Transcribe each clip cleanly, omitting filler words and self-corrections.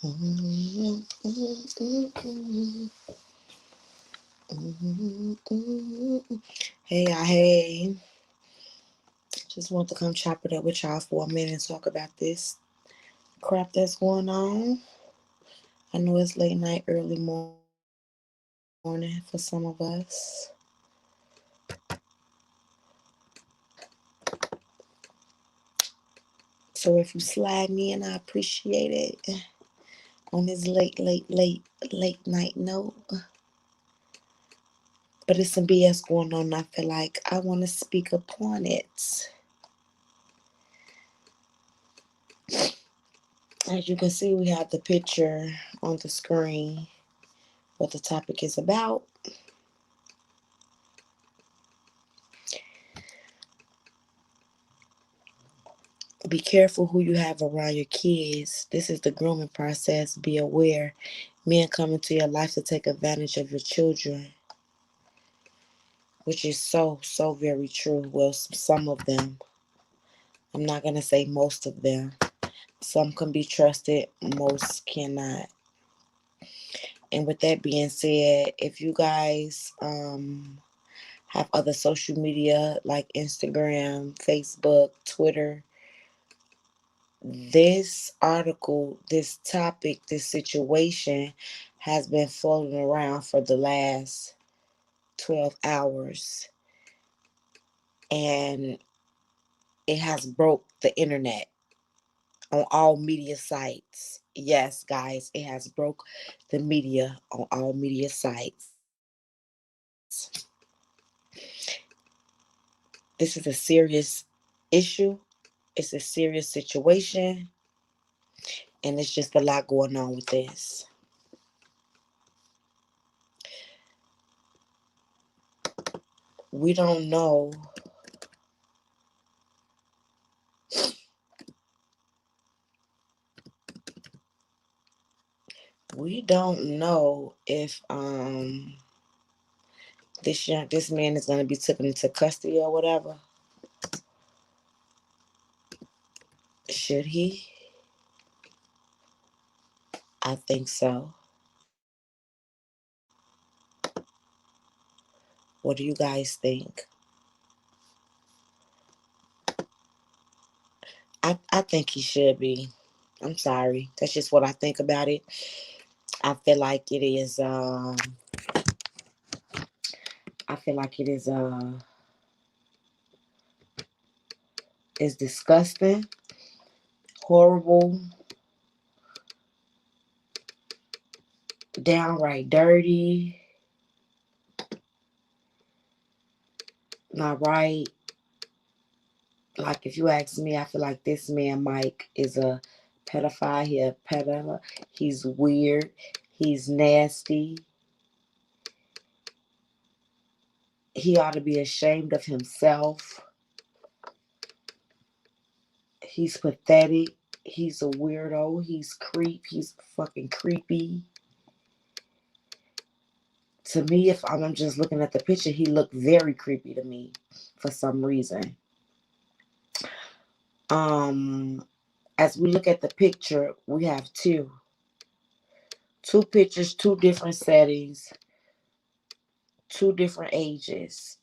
Hey, hey. Just want to come chop it up with y'all for a minute and talk about this crap that's going on. I know it's late night, early morning for some of us. So if you slide me in, I appreciate it. On this late night note. But it's some BS going on. I feel like I want to speak upon it. As you can see, we have the picture on the screen, what the topic is about. Be careful who you have around your kids. This is the grooming process. Be aware. Men come into your life to take advantage of your children, which is so very true. Well, some of them. I'm not going to say most of them. Some can be trusted, most cannot. And with that being said, if you guys have other social media like Instagram, Facebook, Twitter, this article, this topic, this situation has been floating around for the last 12 hours, and it has broke the internet on all media sites. Yes, guys, it has broke the media on all media sites. This is a serious issue. It's a serious situation, and it's just a lot going on with this. We don't know if this man is going to be taken into custody or whatever. Should he? I think so. What do you guys think? I think he should be. I'm sorry. That's just what I think about it. I feel like it is I feel like it is disgusting, horrible, downright dirty, not right. Like, if you ask me, I feel like this man Mike is a pedophile. He a pedophile. He's weird. He's nasty. He ought to be ashamed of himself. He's pathetic. He's a weirdo. He's fucking creepy. To me, if I'm just looking at the picture, he looked very creepy to me for some reason. As we look at the picture, we have two pictures, two different settings, two different ages.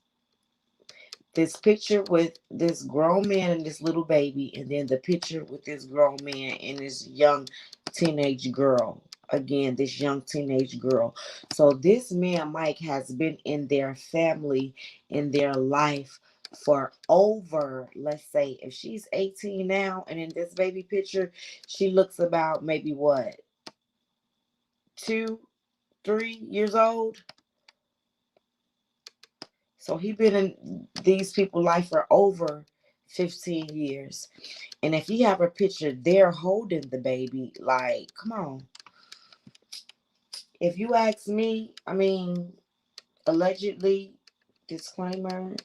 This picture with this grown man and this little baby, and then the picture with this grown man and this young teenage girl. Again, this young teenage girl. So this man Mike has been in their family, in their life, for over, let's say, if she's 18 now, and in this baby picture she looks about maybe what, 2, 3 years old. So he been in these people's life for over 15 years. And if you have a picture, they're holding the baby. Like, come on. If you ask me, I mean, allegedly, disclaimer,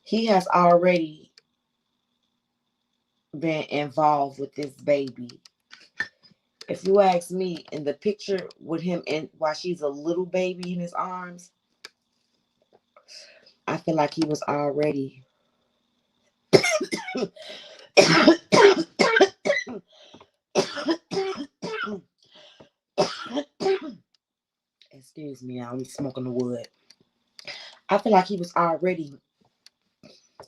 he has already been involved with this baby. If you ask me, in the picture with him in while she's a little baby in his arms, I feel like he was already excuse me, I'm smoking the wood. I feel like he was already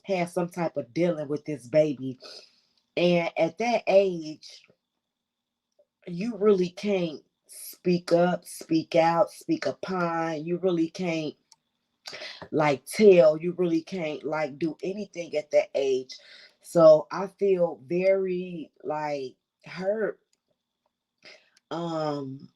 had some type of dealing with this baby. And at that age, you really can't speak up, speak out, speak upon. You really can't like tell. You really can't like do anything at that age. So I feel very like hurt. Um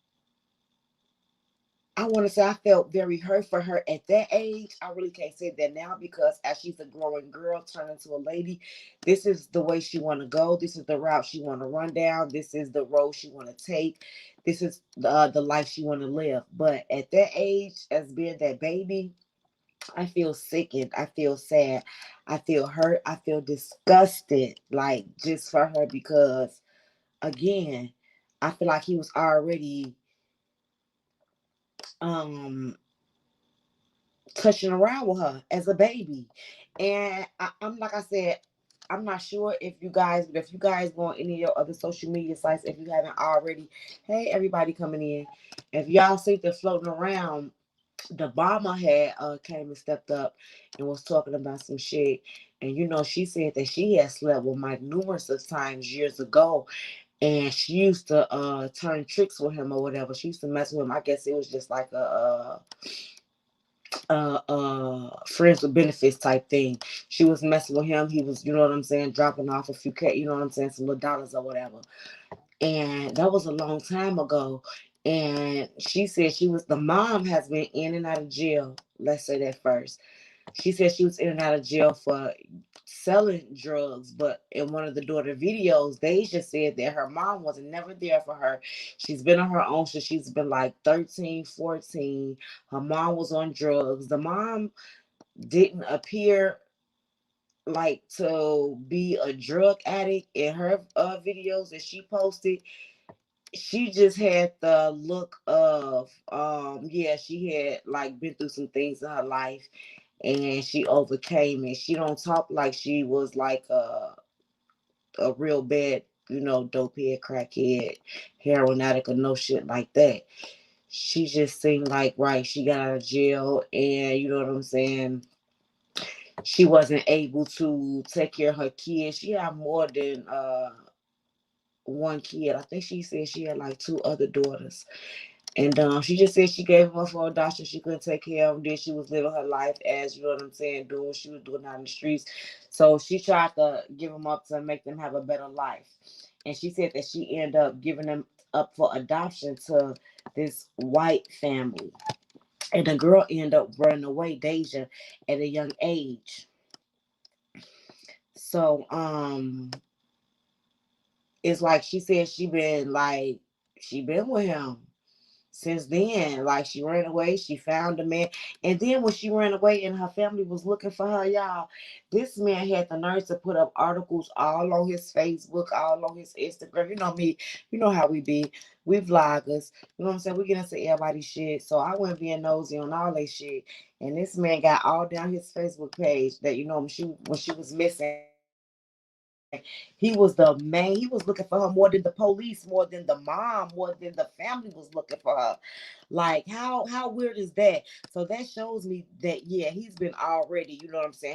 I want to say I felt very hurt for her at that age. I really can't say that now because as she's a growing girl, turning into a lady, this is the way she want to go. This is the route she want to run down. This is the road she want to take. This is the life she want to live. But at that age, as being that baby, I feel sickened. I feel sad. I feel hurt. I feel disgusted, like just for her because, again, I feel like he was already um touching around with her as a baby. And I'm like I said, I'm not sure if you guys go on any of your other social media sites, if you haven't already, hey everybody coming in. If y'all see they're floating around, the bomber had came and stepped up and was talking about some shit. And she said that she had slept with Mike numerous of times years ago. And she used to turn tricks with him or whatever. She used to mess with him. I guess it was just like a friends with benefits type thing. She was messing with him. He was, dropping off a few some little dollars or whatever. And that was a long time ago. And she said the mom has been in and out of jail. Let's say that first. She said she was in and out of jail for selling drugs, but in one of the daughter videos, they just said that her mom wasn't never there for her. She's been on her own since she's been like 13, 14. Her mom was on drugs. The mom didn't appear like to be a drug addict in her videos that she posted. She just had the look of yeah, she had like been through some things in her life and she overcame it. She don't talk like she was like a real bad, dope head, crackhead, heroin addict or no shit like that. She just seemed like right, she got out of jail and you know what I'm saying, she wasn't able to take care of her kids. She had more than one kid. I think she said she had like two other daughters. And she just said she gave him up for adoption. She couldn't take care of him. Then she was living her life as, you know what I'm saying, doing what she was doing out in the streets. So she tried to give him up to make them have a better life. And she said that she ended up giving them up for adoption to this white family. And the girl ended up running away, Deja, at a young age. So it's like she said she been with him since then. Like she ran away, she found a man, and then when she ran away and her family was looking for her, y'all, this man had the nerve to put up articles all on his Facebook, all on his Instagram. You know me, you know how we vloggers. You know what I'm saying? We get into everybody's shit, so I went being nosy on all that shit, and this man got all down his Facebook page that when she was missing. He was the main. He was looking for her more than the police, more than the mom, more than the family was looking for her. Like how weird is that? So that shows me that yeah, he's been already,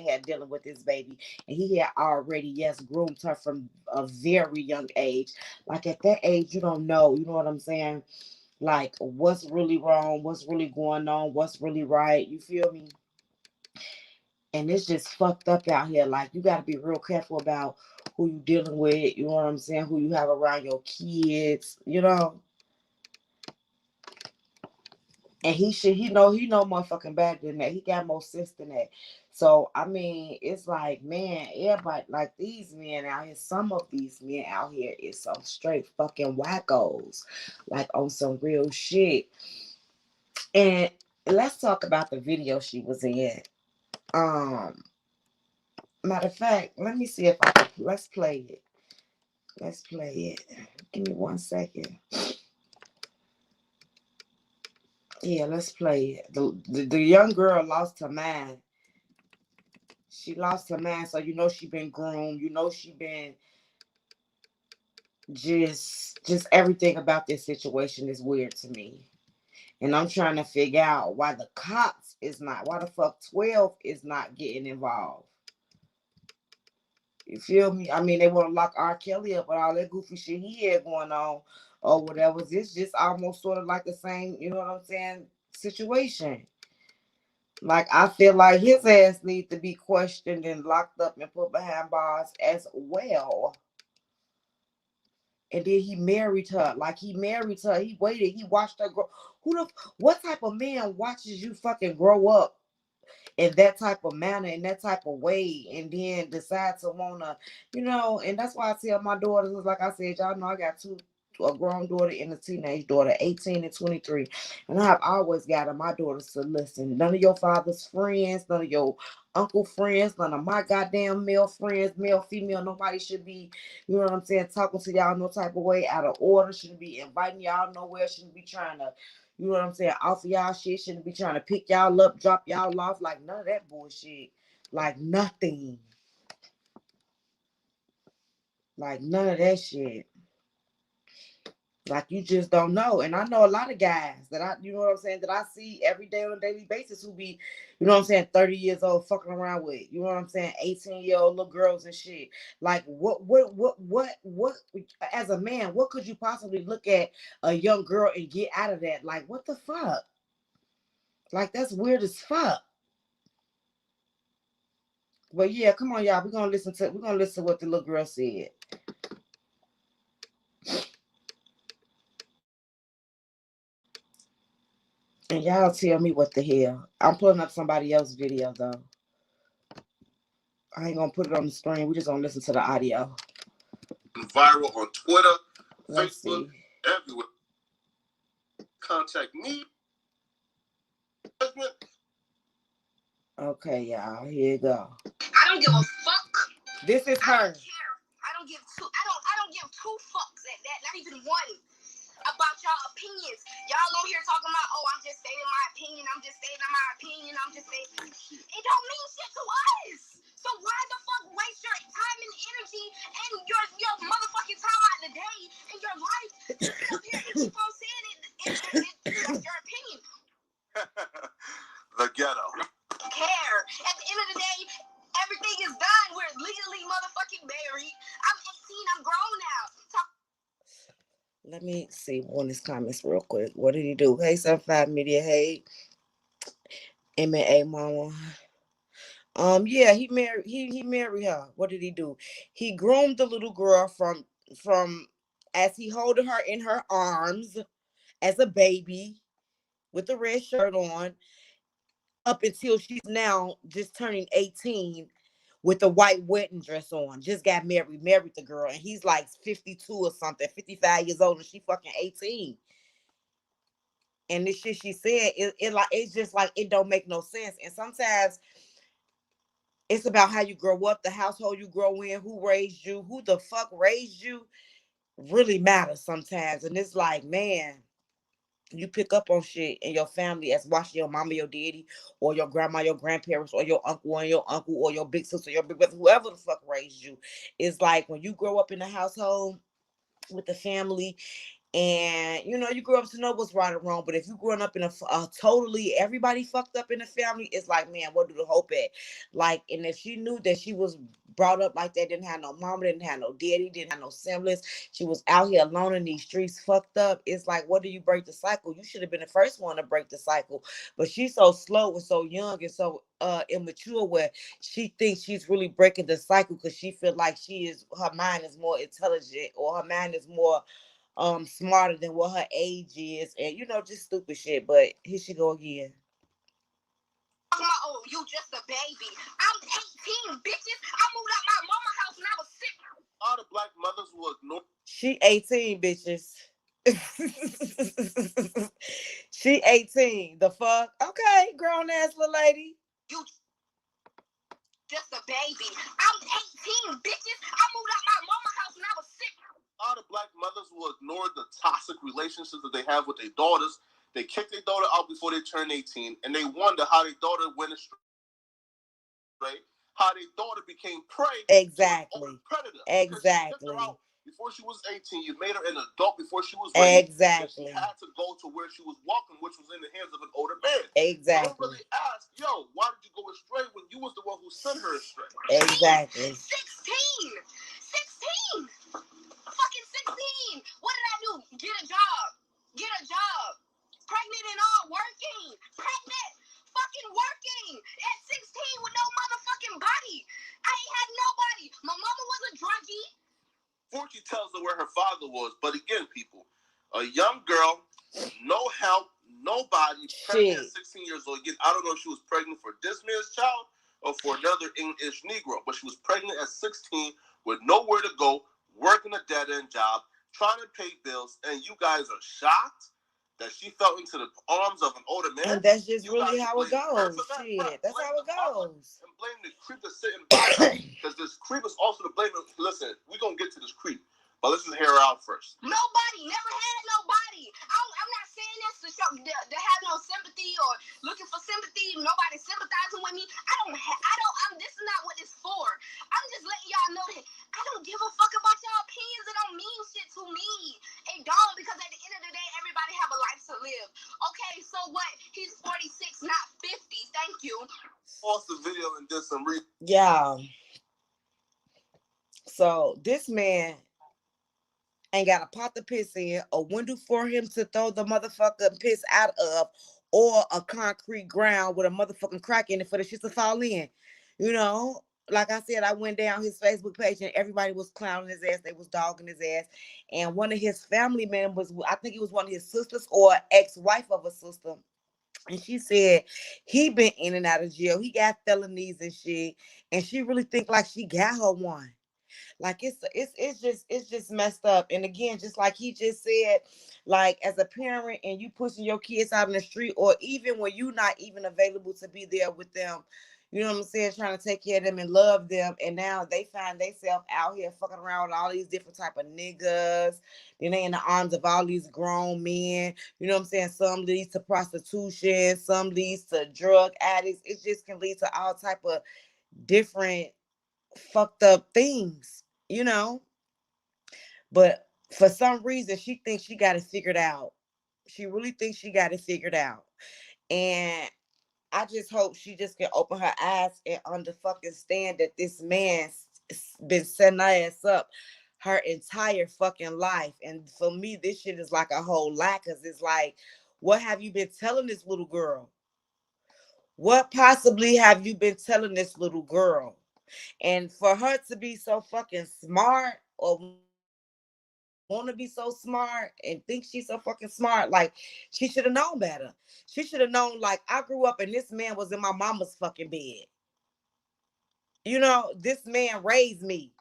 had dealing with this baby, and he had already groomed her from a very young age. Like at that age, you don't know, you know what I'm saying? Like what's really wrong, what's really going on, what's really right. You feel me? And it's just fucked up out here. Like you got to be real careful about who you dealing with. You know what I'm saying? Who you have around your kids. And he know motherfucking better than that. He got more sense than that. So I mean, it's like, man, everybody like these men out here. Some of these men out here is some straight fucking wackos, like on some real shit. And let's talk about the video she was in. Um, Matter of fact, let me see if let's play it. Let's play it. Give me 1 second. Yeah, let's play it. The young girl lost her mind. She lost her mind, so she been groomed. She been just everything about this situation is weird to me. And I'm trying to figure out why the cops is not, why the fuck 12 is not getting involved. You feel me? I mean, they want to lock R. Kelly up with all that goofy shit he had going on or whatever. It's just almost sort of like the same, you know what I'm saying, situation. Like, I feel like his ass needs to be questioned and locked up and put behind bars as well. And then he married her. Like, he married her. He waited. He watched her grow. What type of man watches you fucking grow up in that type of manner, in that type of way, and then decide to wanna, and that's why I tell my daughters, like I said, y'all know I got a grown daughter and a teenage daughter, 18 and 23. And I have always gotten my daughters to listen. None of your father's friends, none of your uncle friends, none of my goddamn male friends, male, female, nobody should be, you know what I'm saying, talking to y'all no type of way, out of order, shouldn't be inviting y'all nowhere, shouldn't be trying to, you know what I'm saying, off of y'all shit, shouldn't be trying to pick y'all up, drop y'all off, like none of that bullshit. Like nothing. Like none of that shit. Like, you just don't know. And I know a lot of guys that you know what I'm saying, that I see every day on a daily basis who be, you know what I'm saying, 30 years old fucking around with, you know what I'm saying, 18-year-old little girls and shit. Like, what, as a man, what could you possibly look at a young girl and get out of that? Like, what the fuck? Like, that's weird as fuck. But yeah, come on, y'all. We're gonna listen to what the little girl said. And y'all tell me what the hell. I'm pulling up somebody else's video though. I ain't gonna put it on the screen. We just gonna listen to the audio. Viral on Twitter, Facebook, everywhere. Contact me. Okay, y'all. Here you go. I don't give a fuck. This is her. I don't care. I don't give two fucks at that. Not even one. About y'all opinions. Y'all on here talking about, oh, I'm just stating my opinion. I'm just stating my opinion. I'm just saying. It don't mean shit to us. So why the fuck waste your time and energy and your motherfucking time out of the day and your life to sit up here and keep on saying it? That's your opinion. The ghetto. Care. At the end of the day, everything is done. We're legally motherfucking married. I'm 18. I'm grown now. Let me see one of his comments real quick. What did he do? Hey, 75 Media. Hey, M&A Mama. Yeah, he married her. What did he do? He groomed the little girl from as he holding her in her arms as a baby with the red shirt on, up until she's now just turning 18 with the white wedding dress on. Just got married the girl, and he's like 52 or something, 55 years old, and she fucking 18. And this shit she said, it's just like, it don't make no sense. And sometimes it's about how you grow up, the household you grow in, who raised you, who the fuck raised you, really matters sometimes. And it's like, man, you pick up on shit in your family as watching your mama, your daddy, or your grandma, your grandparents, or your uncle and your uncle, or your big sister, your big brother, whoever the fuck raised you. It's like when you grow up in a household with the family, and you grew up to know what's right or wrong. But if you growing up in a totally everybody fucked up in the family, it's like, man, what do the hope at? Like, and if she knew that she was brought up like that, didn't have no mama, didn't have no daddy, didn't have no siblings, she was out here alone in these streets fucked up, it's like, what do you break the cycle? You should have been the first one to break the cycle. But she's so slow and so young and so immature, where she thinks she's really breaking the cycle because she feel like her mind is more intelligent, or her mind is more smarter than what her age is, and just stupid shit. But here she go again. Oh, you just a baby. I'm 18, bitches. I moved out my mama house when I was 6. All the black mothers will ignore. She 18, bitches. She 18. The fuck? Okay, grown ass little lady. You just a baby. I'm 18, bitches. I moved out my mama house when I was 6. All the black mothers will ignore the toxic relationships that they have with their daughters. They kick their daughter out before they turn 18, and they wonder how their daughter went astray, how their daughter became prey exactly. to a predator. Exactly. Before before she was 18. You made her an adult before she was ready. Exactly. She had to go to where she was walking, which was in the hands of an older man. Exactly. Don't really ask, yo, why did you go astray when you was the one who sent her astray? Exactly. 16. 16. Fucking 16. What did I do? Get a job. Get a job. Pregnant and all, working. Pregnant. Fucking working. At 16 with no motherfucking body. I ain't had nobody. My mama was a druggie. Forky tells her where her father was, but again, people, a young girl, no help, nobody, pregnant at 16 years old. Again, I don't know if she was pregnant for this man's child or for another English Negro, but she was pregnant at 16 with nowhere to go, working a dead-end job, trying to pay bills, and you guys are shocked that she fell into the arms of an older man. And that's just really how it goes. Shit, that's how it goes. And blame the creep that's sitting by, because this creep is also to blame. Listen, we're going to get to this creep, but let's just hear her out first. Nobody, never had nobody. I'm not saying this to show to have no sympathy or looking for sympathy. Nobody sympathizing with me. This is not what it's for. I'm just letting y'all know that I don't give a fuck about y'all opinions. It don't mean shit to me. It don't, because at the end of the day, everybody have a life to live. Okay, so what? He's 46, not 50. Thank you. Pause the video and did some Yeah. So this man ain't got a pot to piss in, a window for him to throw the motherfucking piss out of, or a concrete ground with a motherfucking crack in it for the shit to fall in. You know, like I said, I went down his Facebook page and everybody was clowning his ass. They was dogging his ass. And one of his family members, I think it was one of his sisters or ex-wife of a sister, and she said he been in and out of jail. He got felonies and shit. And she really think like she got her one. Like it's just messed up. And again, just like he just said, like as a parent and you pushing your kids out in the street, or even when you not even available to be there with them, you know what I'm saying, trying to take care of them and love them, and now they find themselves out here fucking around with all these different type of niggas. Then they in the arms of all these grown men. You know what I'm saying? Some leads to prostitution, some leads to drug addicts. It just can lead to all type of different fucked up things, you know. But for some reason, she thinks she got it figured out. She really thinks she got it figured out. And I just hope she just can open her eyes and understand that this man's been setting her ass up her entire fucking life. And for me, this shit is like a whole lie, because it's like, what have you been telling this little girl? What possibly have you been telling this little girl? And for her to be so fucking smart, or want to be so smart and think she's so fucking smart, like she should have known better. She should have known, like, I grew up and this man was in my mama's fucking bed. You know, this man raised me.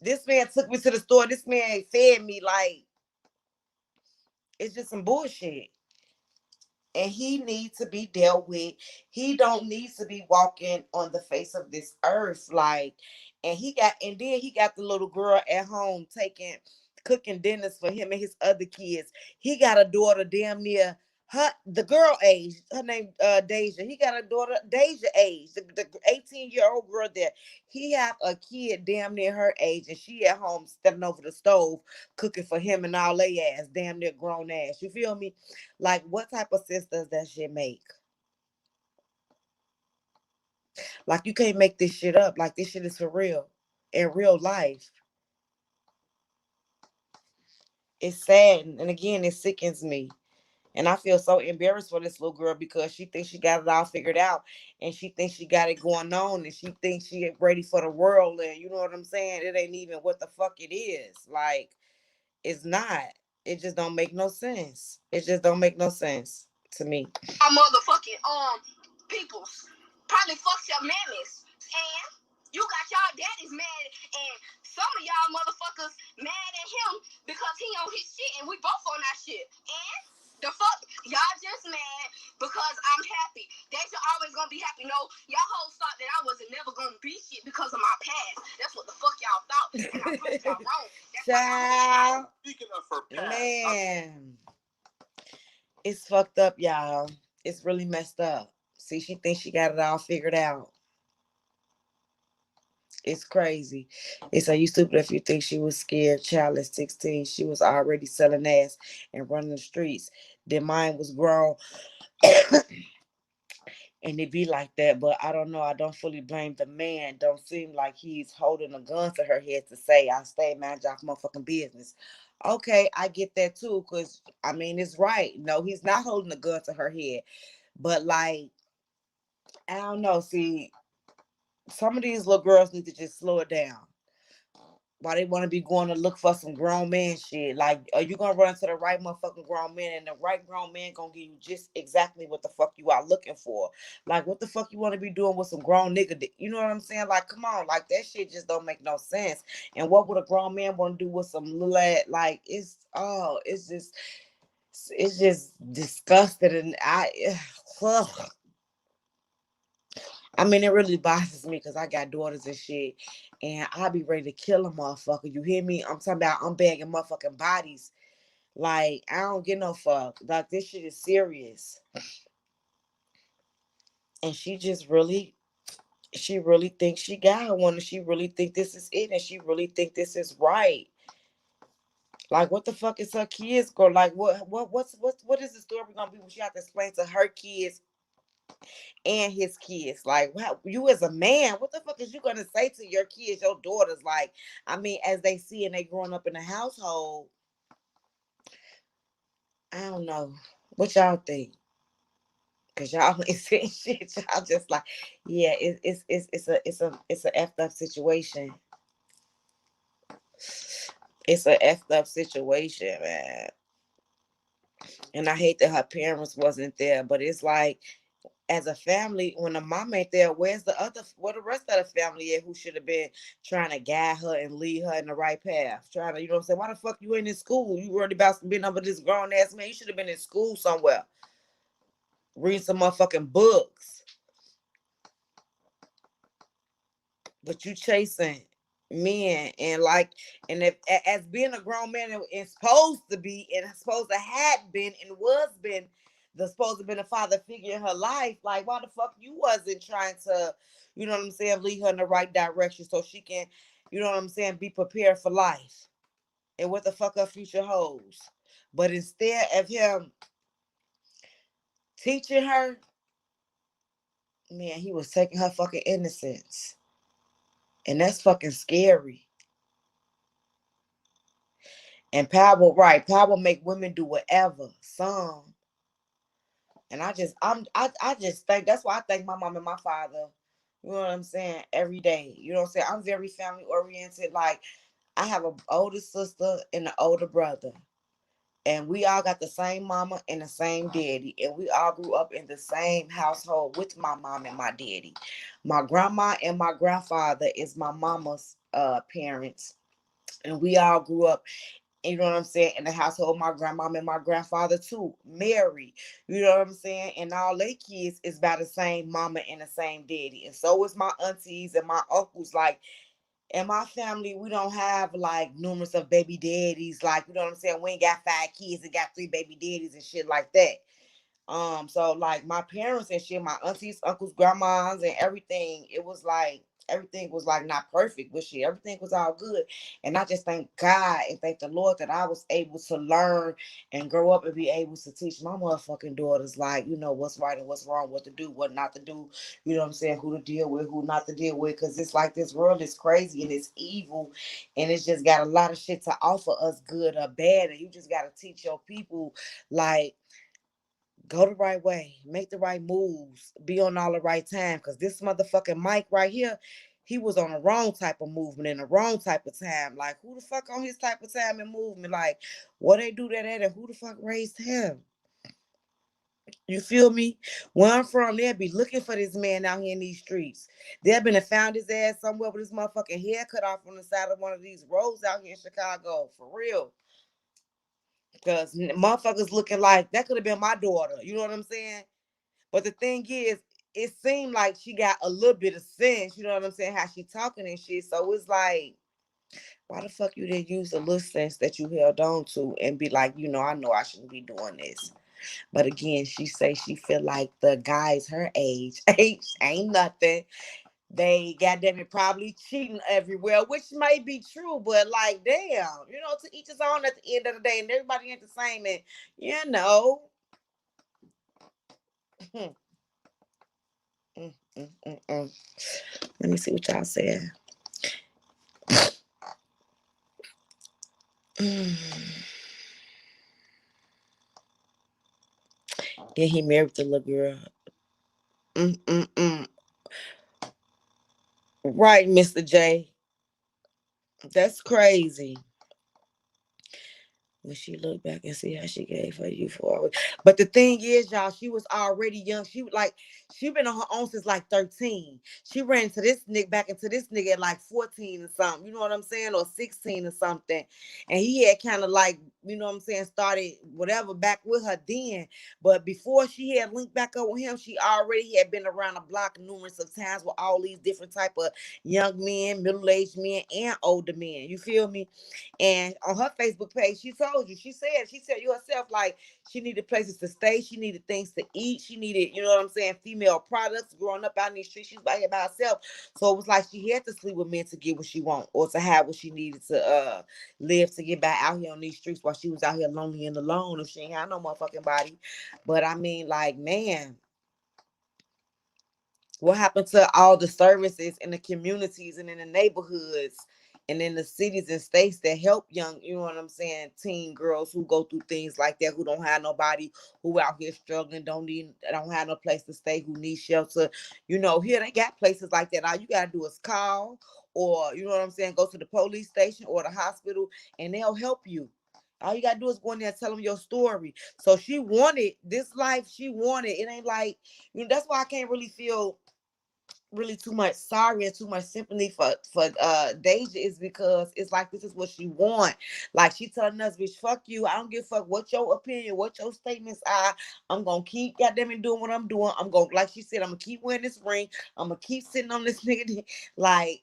This man took me to the store. This man fed me. Like, it's just some bullshit. And he needs to be dealt with. He don't need to be walking on the face of this earth. Like, and then he got the little girl at home cooking dinners for him and his other kids. He got a daughter damn near the girl age. Her name Deja. He got a daughter Deja age. The 18-year-old girl there. He have a kid damn near her age, and she at home stepping over the stove cooking for him and all they ass, damn near grown ass. You feel me? Like, what type of sense does that shit make? Like, you can't make this shit up. Like, this shit is for real. In real life. It's sad. And again, it sickens me. And I feel so embarrassed for this little girl, because she thinks she got it all figured out. And she thinks she got it going on. And she thinks she ain't ready for the world. And you know what I'm saying? It ain't even what the fuck it is. Like, it's not. It just don't make no sense. It just don't make no sense to me. My motherfucking peoples probably fucked your mammies, and you got y'all daddies mad, and some of y'all motherfuckers mad at him because he on his shit, and we both on that shit. And the fuck, y'all just mad because I'm happy. They should always gonna be happy. No, y'all hoes thought that I wasn't never gonna be shit because of my past. That's what the fuck y'all thought, and I proved y'all wrong. Child, Speaking of her past, man, it's fucked up, y'all. It's really messed up. See, she thinks she got it all figured out. It's crazy. It's like you stupid if you think she was scared. Child at 16, she was already selling ass and running the streets. Then mine was grown, and it be like that. But I don't know. I don't fully blame the man. Don't seem like he's holding a gun to her head to say, "I stay man, y'all motherfucking business." Okay, I get that too, cause I mean it's right. No, he's not holding a gun to her head. But like, I don't know. See, some of these little girls need to just slow it down. Why they want to be going to look for some grown man shit? Like, are you gonna run to the right motherfucking grown man, and the right grown man gonna give you just exactly what the fuck you are looking for? Like, what the fuck you want to be doing with some grown nigga? You know what I'm saying? Like, come on, like that shit just don't make no sense. And what would a grown man want to do with some little lad? Like, it's just disgusting, and ugh. I mean, it really bothers me because I got daughters and shit, and I be ready to kill a motherfucker. You hear me? I'm talking about I'm bagging motherfucking bodies. Like, I don't get no fuck. Like, this shit is serious. And she really thinks she got one, and she really think this is it, and she really think this is right. Like, what the fuck is her kids go? Like, what is the story gonna be when she have to explain to her kids and his kids? Like, wow, you as a man, what the fuck is you gonna say to your kids, your daughters? Like, I mean, as they see and they growing up in the household, I don't know. What y'all think? Cause y'all ain't saying shit. Y'all just like, yeah, it's a effed up situation. It's a effed up situation, man. And I hate that her parents wasn't there, but it's like, as a family, when the mom ain't there, where the rest of the family at who should have been trying to guide her and lead her in the right path? Trying to, you know what I'm saying? Why the fuck you ain't in school? You worried about being over this grown ass man. You should have been in school somewhere. Reading some motherfucking books. But you chasing men, and like, and if as being a grown man and supposed to be and supposed to had been and was been the supposed to been a father figure in her life, like why the fuck you wasn't trying to, you know what I'm saying, lead her in the right direction so she can, you know what I'm saying, be prepared for life and what the fuck her future holds. But instead of him teaching her, man, he was taking her fucking innocence. And that's fucking scary. And power, right? Power make women do whatever. Some. And I just think that's why I thank my mom and my father. You know what I'm saying? Every day. You know what I'm saying? I'm very family oriented. Like, I have an older sister and an older brother. And we all got the same mama and the same daddy. And we all grew up in the same household with my mom and my daddy. My grandma and my grandfather is my mama's parents. And we all grew up, you know what I'm saying, in the household, my grandmom and my grandfather too, married. You know what I'm saying? And all their kids is by the same mama and the same daddy. And so is my aunties and my uncles. Like, in my family, we don't have like numerous of baby daddies. Like, you know what I'm saying? We ain't got 5 kids and got 3 baby daddies and shit like that. So like my parents and shit, my aunties, uncles, grandmas, and everything, it was like everything was like not perfect, but shit, everything was all good. And I just thank God and thank the Lord that I was able to learn and grow up and be able to teach my motherfucking daughters, like, you know, what's right and what's wrong, what to do, what not to do, you know what I'm saying, who to deal with, who not to deal with. Cause it's like this world is crazy and it's evil, and it's just got a lot of shit to offer us, good or bad. And you just gotta teach your people, like, go the right way, make the right moves, be on all the right time. Cause this motherfucking Mike right here, he was on the wrong type of movement in the wrong type of time. Like, who the fuck on his type of time and movement? Like, what they do that at, and who the fuck raised him? You feel me? Where I'm from, they'll be looking for this man out here in these streets. They've been and found his ass somewhere with his motherfucking hair cut off on the side of one of these roads out here in Chicago. For real. Because motherfuckers looking like that could have been my daughter. You know what I'm saying? But the thing is, it seemed like she got a little bit of sense, you know what I'm saying, how she talking and shit. So it's like, why the fuck you didn't use the little sense that you held on to and be like, you know I shouldn't be doing this. But again, she say she feel like the guys her age ain't nothing. They goddamn it probably cheating everywhere, which may be true, but like damn, to each his own at the end of the day, and everybody ain't the same, and you know. Let me see what y'all said. Yeah, he married the little girl. Right, Mr. J. That's crazy. When she looked back and see how she gave her youth forward. But the thing is, y'all, she was already young. She been on her own since like 13. She ran into this nigga back into this nigga at like 14 or something. You know what I'm saying? Or 16 or something. And he had kind of like, you know what I'm saying, started whatever back with her then. But before she had linked back up with him, she already had been around the block numerous of times with all these different type of young men, middle-aged men, and older men. You feel me? And on her Facebook page, she told you, she said you herself, like, she needed places to stay. She needed things to eat. She needed, you know what I'm saying, female products. Growing up out in these streets, she was out here by herself. So it was like she had to sleep with men to get what she want or to have what she needed to live to get back out here on these streets while she was out here lonely and alone if she ain't had no motherfucking body. But I mean, like, man, what happened to all the services in the communities and in the neighborhoods and in the cities and states that help young, you know what I'm saying, teen girls who go through things like that, who don't have nobody, who out here struggling, don't have no place to stay, who need shelter. Here they got places like that. All you gotta do is call, or you know what I'm saying, go to the police station or the hospital, and they'll help you. All you gotta do is go in there and tell them your story. So she wanted this life. She wanted. It ain't like, that's why I can't really feel really too much sorry and too much sympathy for Deja, is because it's like this is what she want. Like, she telling us, bitch, fuck you. I don't give a fuck what your opinion, what your statements are. I'm gonna keep goddamn it doing what I'm doing. I'm gonna, like she said, I'm gonna keep wearing this ring. I'm gonna keep sitting on this nigga. Like,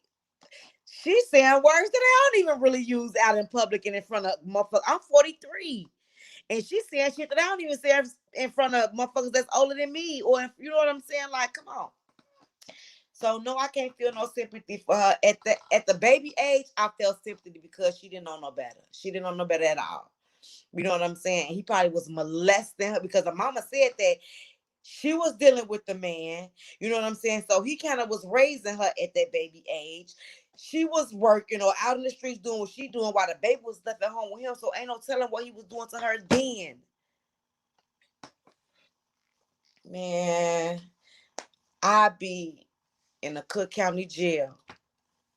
she's saying words that I don't even really use out in public and in front of motherfuckers. I'm 43. And she's saying shit that I don't even say in front of motherfuckers that's older than me. Or, you know what I'm saying? Like, come on. So no, I can't feel no sympathy for her. At the baby age, I felt sympathy because she didn't know no better. She didn't know no better at all. You know what I'm saying? He probably was molesting her because her mama said that she was dealing with the man. You know what I'm saying? So he kind of was raising her at that baby age. She was working or out in the streets doing what she doing while the baby was left at home with him. So ain't no telling what he was doing to her then. Man, I be in the Cook County jail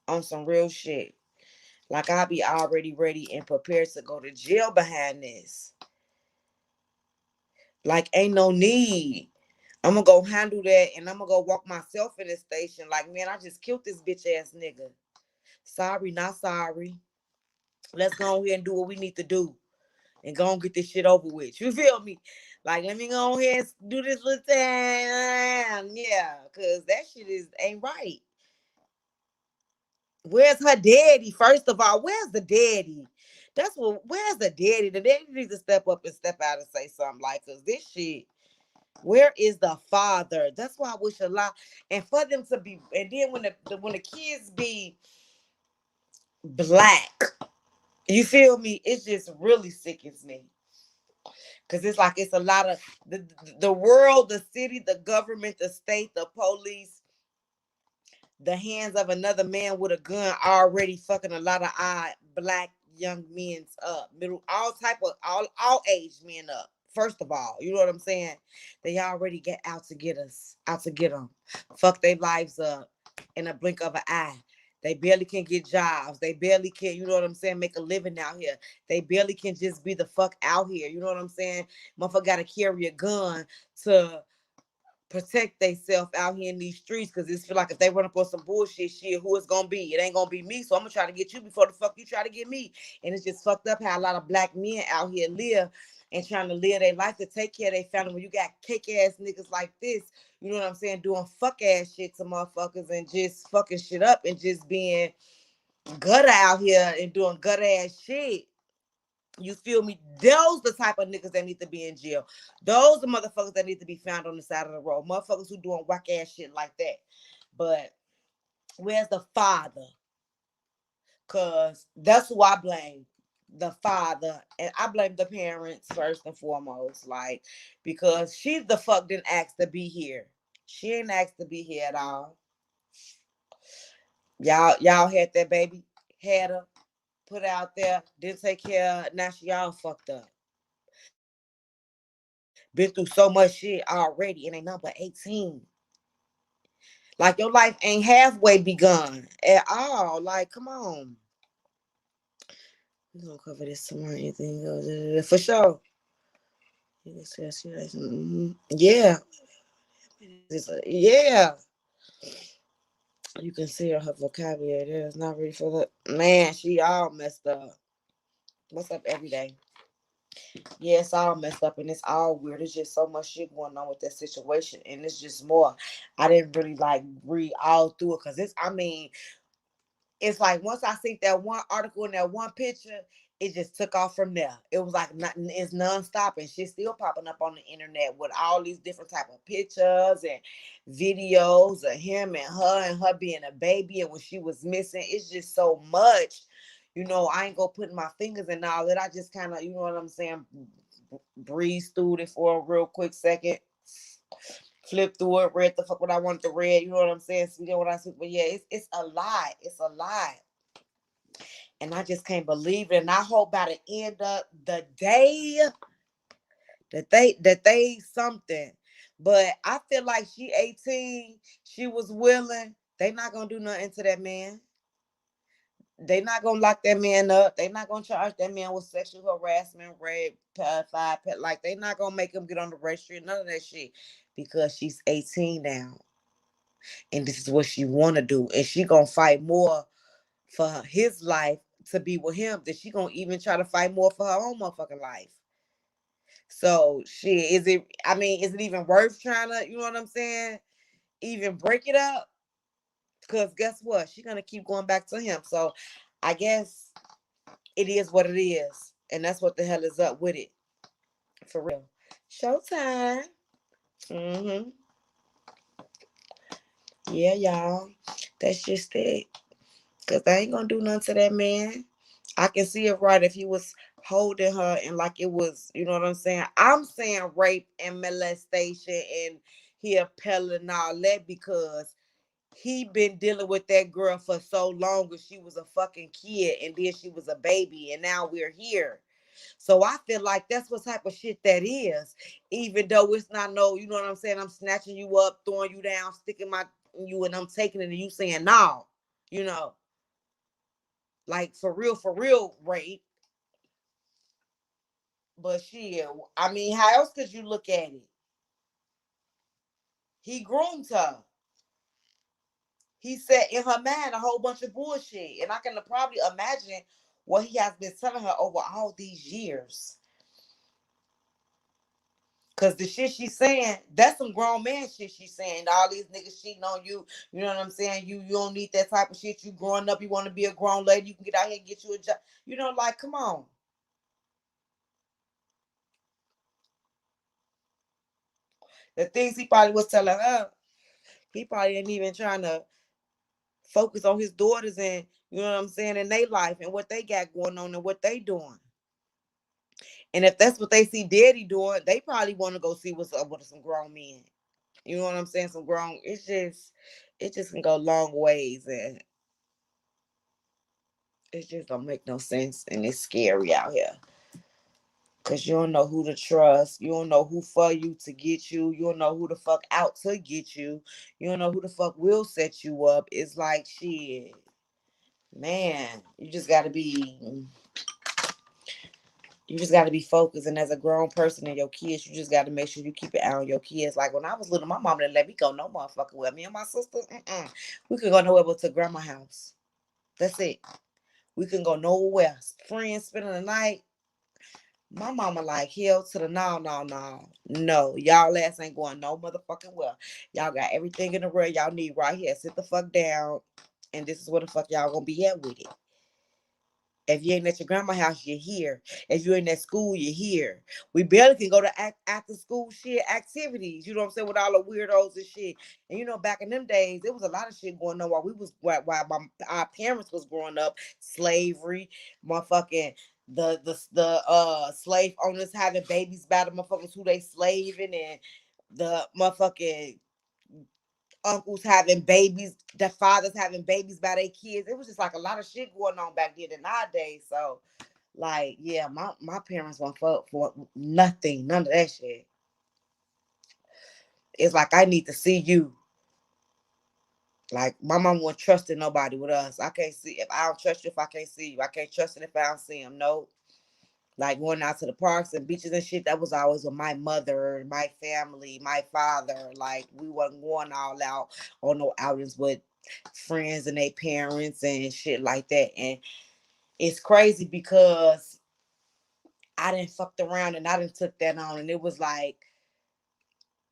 on some real shit. Like, I'll be already ready and prepared to go to jail behind this. Like, ain't no need. I'm gonna go handle that and I'm gonna go walk myself in the station. Like, man, I just killed this bitch ass nigga. Sorry, not sorry. Let's go ahead and do what we need to do and go and get this shit over with. You feel me? Like, let me go ahead and do this little thing. Yeah, because that shit ain't right. Where's her daddy? First of all, where's the daddy? Where's the daddy? The daddy needs to step up and step out and say something, like, cause this shit. Where is the father? That's why I wish a lot. And for them to be, and then when the kids be black, you feel me? It just really sickens me. Cause it's like it's a lot of the world, the city, the government, the state, the police, the hands of another man with a gun already fucking a lot of our black young men's up, middle, all type of all age men up. First of all, you know what I'm saying? They already get out to get us, out to get them, fuck their lives up in a blink of an eye. They barely can get jobs. They barely can, you know what I'm saying, make a living out here. They barely can just be the fuck out here. You know what I'm saying? Motherfucker got to carry a gun to protect themselves out here in these streets, because it's feel like if they run up on some bullshit shit, who it's gonna be? It ain't gonna be me. So I'm gonna try to get you before the fuck you try to get me. And it's just fucked up how a lot of black men out here live and trying to live their life to take care of their family. When you got cake ass niggas like this, you know what I'm saying, doing fuck ass shit to motherfuckers and just fucking shit up and just being gutter out here and doing gutter ass shit. You feel me? Those the type of niggas that need to be in jail. Those the motherfuckers that need to be found on the side of the road. Motherfuckers who doing whack ass shit like that. But Where's the father? Cause that's who I blame. The father. And I blame the parents first and foremost. Like, because she the fuck didn't ask to be here. She ain't asked to be here at all. Y'all had that baby, had her, put out there, didn't take care of her. Now she all fucked up. Been through so much shit already and ain't number 18. Like your life ain't halfway begun at all. Like, come on. We're gonna cover this tomorrow. Anything goes for sure. You can see yeah. Yeah. You can see her vocabulary there is not ready for the man. She all messed up. What's up every day? Yeah, it's all messed up and it's all weird. It's just so much shit going on with that situation, and it's just more. I didn't really like read all through it because it's like once I see that one article and that one picture, it just took off from there. It was like it's nonstop and shit still popping up on the internet with all these different type of pictures and videos of him and her being a baby and when she was missing. It's just so much. I ain't gonna put my fingers in all that. I just kind of, you know what I'm saying, breeze through it for a real quick second, flip through it, read the fuck what I wanted to read. You know what I'm saying? So you know what I said? But yeah, it's a lot. It's a lot. And I just can't believe it. And I hope by the end of the day that they something. But I feel like she 18, she was willing. They not gonna do nothing to that man. They not gonna lock that man up. They not gonna charge that man with sexual harassment, rape, pedophile, like they not gonna make him get on the registry, none of that shit. Because she's 18 now. And this is what she wanna do. And she gonna fight more for his life to be with him than she gonna even try to fight more for her own motherfucking life. So shit, is it even worth trying to, you know what I'm saying? Even break it up? Because guess what? She's gonna keep going back to him. So I guess it is what it is. And that's what the hell is up with it. For real. Showtime. Mm-hmm. Yeah, y'all. That's just it. Because they ain't gonna do nothing to that man. I can see it right if he was holding her and like it was, you know what I'm saying? I'm saying rape and molestation and he appelling and all that because he been dealing with that girl for so long and she was a fucking kid and then she was a baby and now we're here. So I feel like that's what type of shit that is. Even though it's not no, you know what I'm saying? I'm snatching you up, throwing you down, sticking my you and I'm taking it and you saying no. You know, like for real rape. But shit, I mean, how else could you look at it? He groomed her. He set in her mind a whole bunch of bullshit. And I can probably imagine what he has been telling her over all these years. Cause the shit she's saying, that's some grown man shit she's saying. All these niggas cheating on you. You know what I'm saying? You don't need that type of shit. You growing up, you want to be a grown lady. You can get out here and get you a job. You know, like, come on. The things he probably was telling her, he probably ain't even trying to focus on his daughters and, you know what I'm saying, in their life and what they got going on and what they doing. And if that's what they see daddy doing, they probably want to go see what's up with some grown men. You know what I'm saying? Some grown. It just can go long ways, and it just don't make no sense, and it's scary out here. Cause you don't know who to trust. You don't know who for you to get you. You don't know who the fuck out to get you. You don't know who the fuck will set you up. It's like shit, man. You just got to be focused. And as a grown person and your kids, you just got to make sure you keep it out on your kids. Like when I was little, my mom didn't let me go no motherfucking well. Me and my sister, we could go nowhere but to grandma's house. That's it. We couldn't go nowhere. Friends spending the night. My mama like hell to the no, no, no. No, y'all ass ain't going no motherfucking well. Y'all got everything in the world y'all need right here. Sit the fuck down. And this is where the fuck y'all gonna be at with it. If you ain't at your grandma's house, you're here. If you ain't at school, you're here. We barely can go to after school shit activities. You know what I'm saying? With all the weirdos and shit. And you know, back in them days, there was a lot of shit going on while our parents was growing up. Slavery, motherfucking the slave owners having babies by the motherfuckers who they slaving, and the motherfucking uncles having babies, the fathers having babies by their kids. It was just like a lot of shit going on back then than nowadays. So, like, yeah, my parents won't fuck for nothing, none of that shit. It's like I need to see you. Like my mom won't trust in nobody with us. I can't see if I don't trust you if I can't see you. I can't trust it if I don't see him. No. Like going out to the parks and beaches and shit, that was always with my mother, my family, my father. Like we wasn't going all out on no outings with friends and their parents and shit like that. And it's crazy because I didn't fucked around and I didn't took that on. And it was like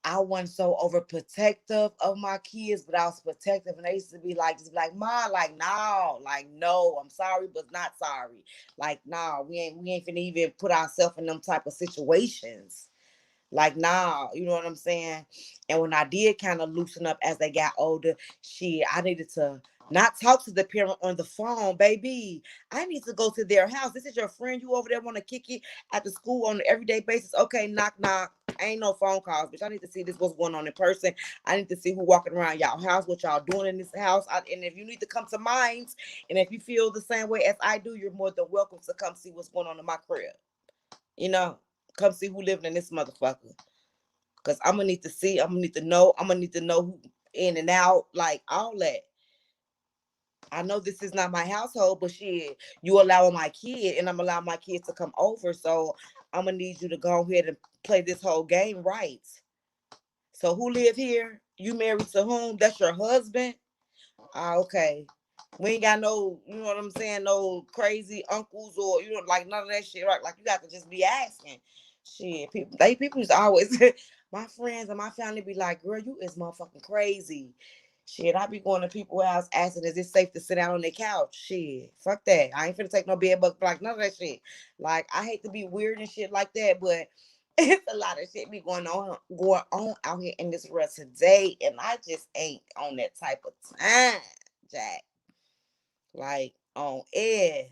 I wasn't so overprotective of my kids, but I was protective, and they used to be like, just be like, Ma, like, no, I'm sorry, but not sorry. Like, nah, we ain't finna even put ourselves in them type of situations. Like, nah, you know what I'm saying? And when I did kind of loosen up as they got older, shit, I needed to not talk to the parent on the phone, baby. I need to go to their house. This is your friend. You over there want to kick it at the school on an everyday basis. Okay, knock, knock. Ain't no phone calls, bitch. I need to see this, what's going on in person. I need to see who walking around y'all house, what y'all doing in this house. And if you need to come to mine, and if you feel the same way as I do, you're more than welcome to come see what's going on in my crib. You know, come see who living in this motherfucker. Cause I'm gonna need to see, I'm gonna need to know, I'm gonna need to know who in and out, like all that. I know this is not my household, but shit, you allowing my kid, and I'm allowing my kids to come over. So I'm gonna need you to go ahead and play this whole game right. So who live here? You married to whom? That's your husband? Ah, okay. We ain't got no, you know what I'm saying, no crazy uncles or you know, like none of that shit, right? Like you got to just be asking. Shit, people used to always my friends and my family be like, girl, you is motherfucking crazy. Shit, I be going to people's house asking, is it safe to sit down on their couch? Shit, fuck that. I ain't finna take no bed bug like none of that shit. Like I hate to be weird and shit like that, but it's a lot of shit be going on out here in this world today, and I just ain't on that type of time, Jack. Like on everything,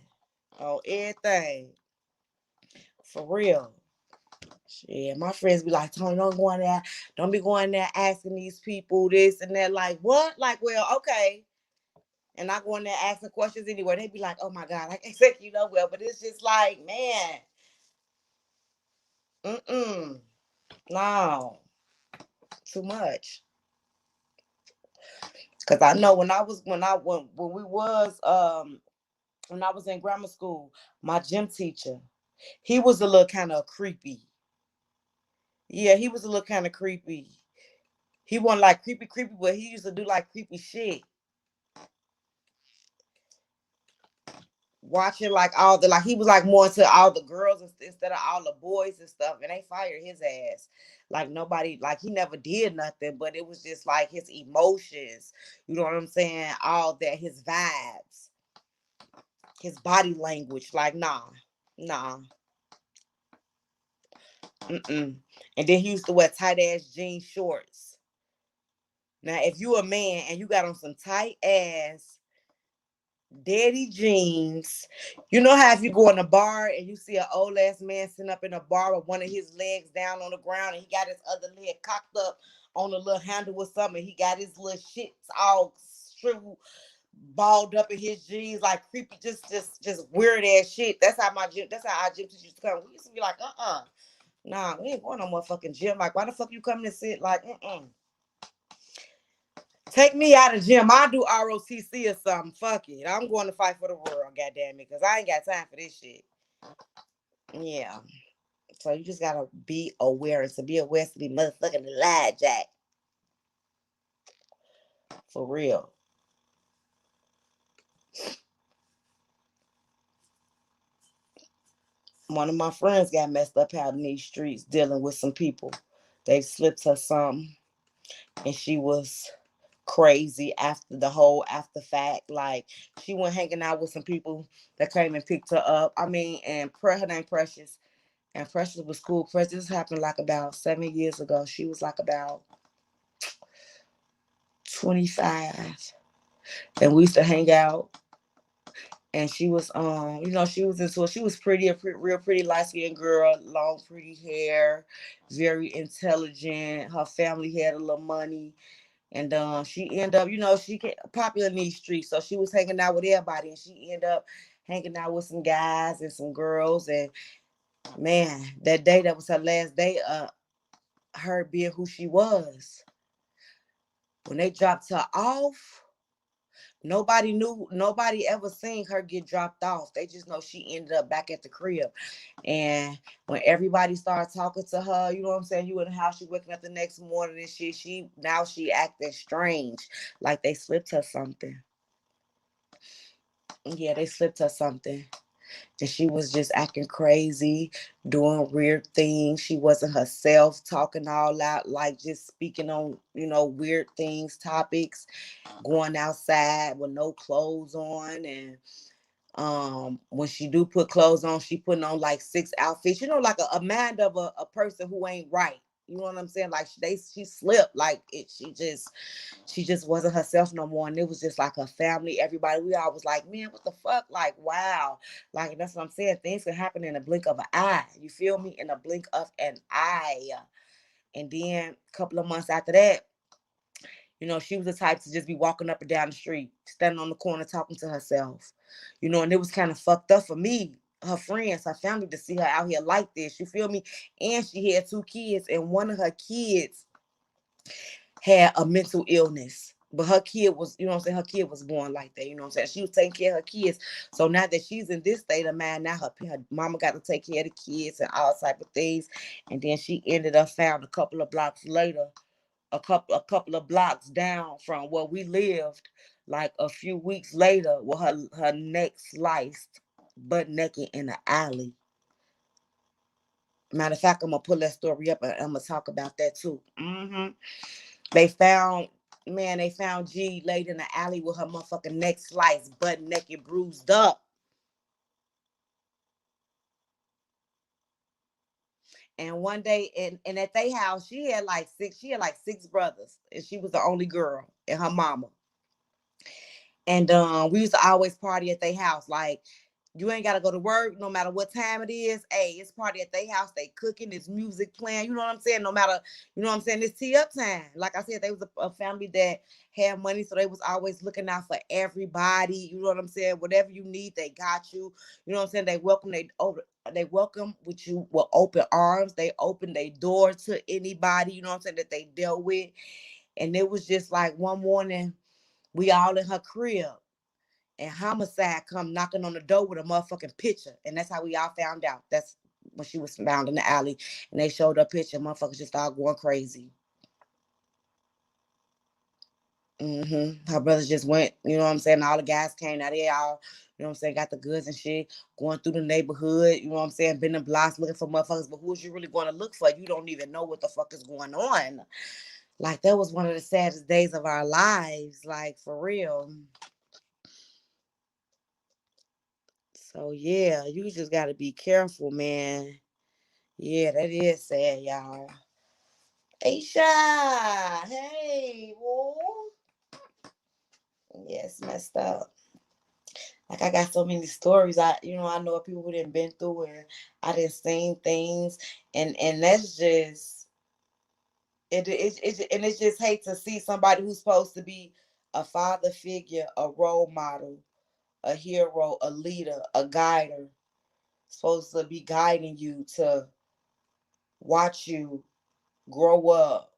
for real. Shit, my friends be like, Tony, don't go in there, don't be going there asking these people this and that. Like what? Like, well, okay. And I go in there asking questions anyway. They be like, oh my God, I can't take you nowhere. But it's just like, man, no, too much. Cause I know when I was in grammar school, my gym teacher, he was a little kind of creepy. Yeah, he was a little kind of creepy. He wasn't like creepy, but he used to do like creepy shit. Watching like all the like he was like more into all the girls instead of all the boys and stuff, and they fired his ass. Like nobody, like he never did nothing, but it was just like his emotions. You know what I'm saying? All that, his vibes, his body language. Like nah. Mm-mm. And then he used to wear tight ass jean shorts. Now, if you a man and you got on some tight ass daddy jeans, you know how if you go in a bar and you see an old ass man sitting up in a bar with one of his legs down on the ground and he got his other leg cocked up on a little handle or something. He got his little shits all shriveled, balled up in his jeans, like creepy, just weird ass shit. That's how our gym teachers used to come. We used to be like, nah, we ain't going no motherfucking gym. Like, why the fuck you coming to sit? Like, take me out of gym. I'll do ROTC or something. Fuck it. I'm going to fight for the world, goddamn it, because I ain't got time for this shit. Yeah. So you just gotta be aware, and to be aware is to be motherfucking alive, Jack. For real. One of my friends got messed up out in these streets dealing with some people. They slipped her something, and she was crazy after the whole after fact. Like she went hanging out with some people that came and picked her up. I mean, and her name Precious, and Precious was cool. Precious, this happened like about 7 years ago. She was like about 25, and we used to hang out. And she was, she was into it. She was pretty, real pretty, light skinned girl, long, pretty hair, very intelligent. Her family had a little money, and she ended up, she get popular in these streets. So she was hanging out with everybody, and she ended up hanging out with some guys and some girls. And man, that day, that was her last day. Her being who she was. When they dropped her off, nobody knew, nobody ever seen her get dropped off. They just know she ended up back at the crib. And when everybody started talking to her, you know what I'm saying? You in the house, she waking up the next morning and shit. She acting strange. Like they slipped her something. Yeah, they slipped her something. And she was just acting crazy, doing weird things. She wasn't herself, talking all out, like just speaking on, weird things, topics, going outside with no clothes on. And when she do put clothes on, she putting on like 6 outfits, like a mind of a person who ain't right. You know what I'm saying? Like she slipped, like it. She just wasn't herself no more, and it was just like her family, everybody. We all was like, man, what the fuck? Like, wow, like that's what I'm saying. Things can happen in a blink of an eye. You feel me? In a blink of an eye. And then a couple of months after that, she was the type to just be walking up and down the street, standing on the corner talking to herself. And it was kind of fucked up for me, her friends, her family, to see her out here like this. You feel me? And she had 2 kids, and one of her kids had a mental illness. But her kid was, her kid was born like that, She was taking care of her kids. So now that she's in this state of mind, now her mama got to take care of the kids and all type of things. And then she ended up found a couple of blocks later, a couple of blocks down from where we lived, like a few weeks later, with her neck sliced, butt naked in the alley. Matter of fact, I'm gonna pull that story up and I'm gonna talk about that too. They found, they found G laid in the alley with her motherfucking neck sliced, butt naked, bruised up. And one day, and at their house, she had like six brothers, and she was the only girl, and her mama. And we used to always party at their house. Like, you ain't gotta go to work no matter what time it is. Hey, it's party at their house. They cooking, it's music playing. You know what I'm saying? No matter, it's tee up time. Like I said, they was a family that had money, so they was always looking out for everybody. You know what I'm saying? Whatever you need, they got you. You know what I'm saying? They welcome with you with open arms. They open their door to anybody, you know what I'm saying, that they dealt with. And it was just like one morning, we all in her crib, and homicide come knocking on the door with a motherfucking picture. And that's how we all found out. That's when she was found in the alley, and they showed her picture. Motherfuckers just all going crazy. Her brothers just went, you know what I'm saying? All the guys came out there, all, you know what I'm saying, got the goods and shit, going through the neighborhood, you know what I'm saying, been in blocks looking for motherfuckers. But who's you really going to look for? You don't even know what the fuck is going on. Like, that was one of the saddest days of our lives, like, for real. So yeah, you just gotta be careful, man. Yeah, that is sad, y'all. Aisha, hey, woo. Yes, messed up. Like, I got so many stories. I know people who didn't been through, and I didn't seen things, and that's just and it's just hate to see somebody who's supposed to be a father figure, a role model, a hero, a leader, a guider, supposed to be guiding you to watch you grow up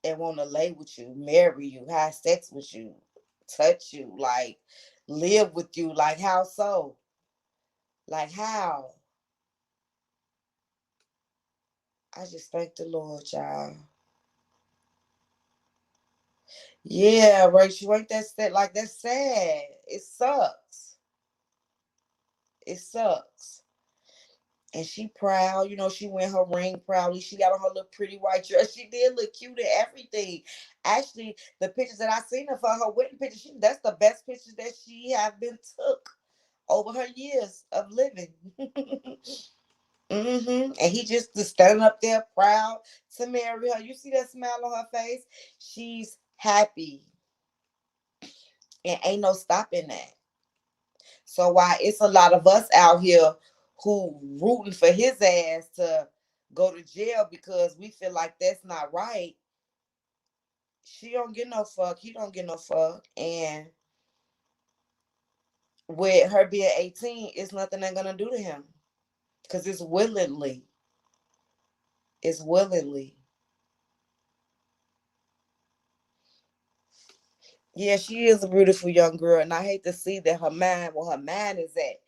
and want to lay with you, marry you, have sex with you, touch you, like live with you. Like, how so? Like, how? I just thank the Lord, y'all. Yeah, Rachel, ain't that sad? Like, that's sad. It sucks. It sucks. And she proud, she wearing her ring proudly. She got on her little pretty white dress. She did look cute and everything. Actually, the pictures that I seen of her wedding picture, that's the best pictures that she have been took over her years of living. And he just standing up there proud to marry her. You see that smile on her face? She's happy. And ain't no stopping that. So why it's a lot of us out here who rooting for his ass to go to jail because we feel like that's not right. She don't get no fuck. He don't get no fuck. And with her being 18, it's nothing they're gonna do to him. Cause it's willingly. It's willingly. Yeah, she is a beautiful young girl, and I hate to see that where her mind is at.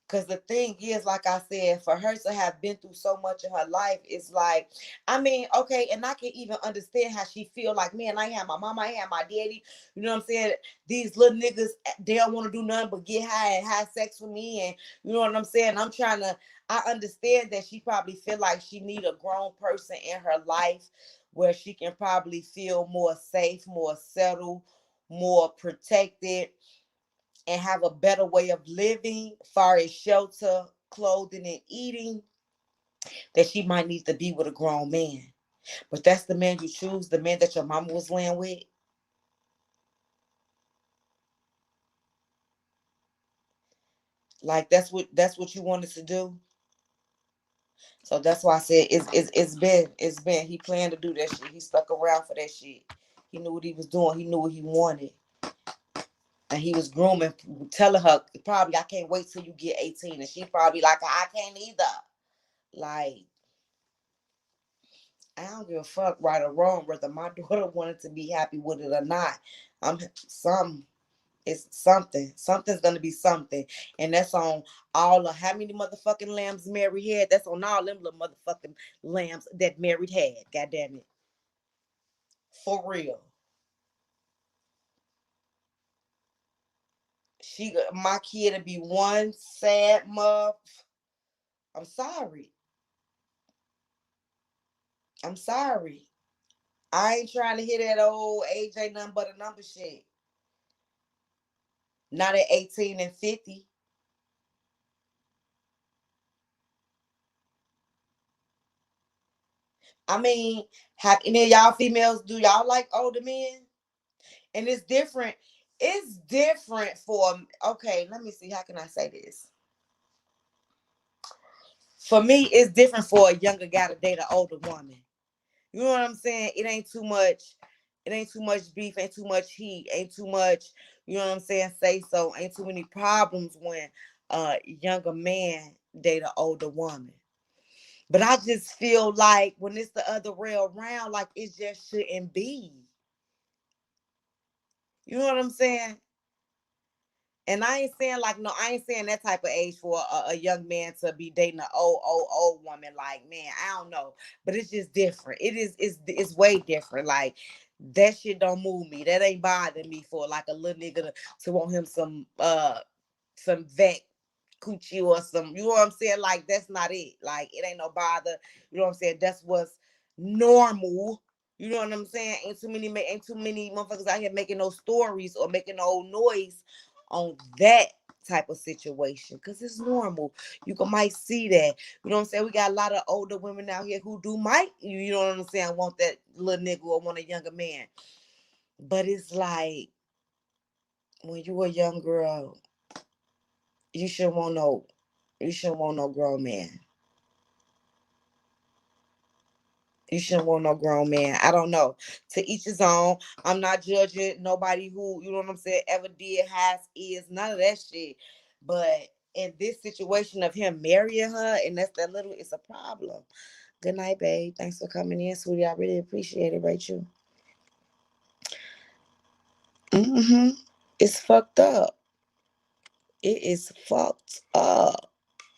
Because the thing is, like I said, for her to have been through so much in her life, it's like, I mean, okay, and I can even understand how she feel like, man, I had my mama, I had my daddy, you know what I'm saying? These little niggas, they don't want to do nothing but get high and have sex with me, and you know what I'm saying? I understand that she probably feel like she need a grown person in her life where she can probably feel more safe, more settled, more protected, and have a better way of living, far as shelter, clothing, and eating, that she might need to be with a grown man. But that's the man you choose, the man that your mama was laying with. Like that's what you wanted to do. So that's why I said it's been he planned to do that shit. He stuck around for that shit. He knew what he was doing. He knew what he wanted. And he was grooming, telling her probably I can't wait till you get 18. And she probably like I can't either. Like I don't give a fuck, right or wrong, whether my daughter wanted to be happy with it or not. I'm some. It's something. Something's gonna be something, and that's on all of how many motherfucking lambs Mary had. That's on all them little motherfucking lambs that Mary had. God damn it, for real. My kid to be one sad mother. I'm sorry. I'm sorry. I ain't trying to hear that old age ain't nothing but a number shit. Not at 18 and 50. I mean, have any of y'all females, do y'all like older men? And it's different. It's different for, okay, let me see. How can I say this? For me, it's different for a younger guy to date an older woman. You know what I'm saying? It ain't too much. It ain't too much beef. Ain't too much heat. Ain't too much. You know what I'm saying? Say so. Ain't too many problems when a younger man date an older woman. But I just feel like when it's the other way around, like it just shouldn't be. You know what I'm saying? And I ain't saying like no, I ain't saying that type of age for a young man to be dating an old woman. Like man, I don't know, but it's just different. It's way different. Like that shit don't move me. That ain't bothering me for like a little nigga to want him some vet coochie or some. You know what I'm saying? Like that's not it. Like it ain't no bother. You know what I'm saying? That's what's normal. You know what I'm saying? Ain't too many motherfuckers out here making no stories or making no noise on that type of situation because it's normal. Might see that. You know what I'm saying? We got a lot of older women out here who do might, you know what I'm saying, want that little nigga or want a younger man. But it's like when you a young girl, you shouldn't want no you shouldn't want no grown man. You shouldn't want no grown man. I don't know. To each his own. I'm not judging nobody who, you know what I'm saying, ever did, has, is, none of that shit. But in this situation of him marrying her, and that's that little, it's a problem. Good night, babe. Thanks for coming in, sweetie. I really appreciate it, Rachel. It's fucked up. It is fucked up.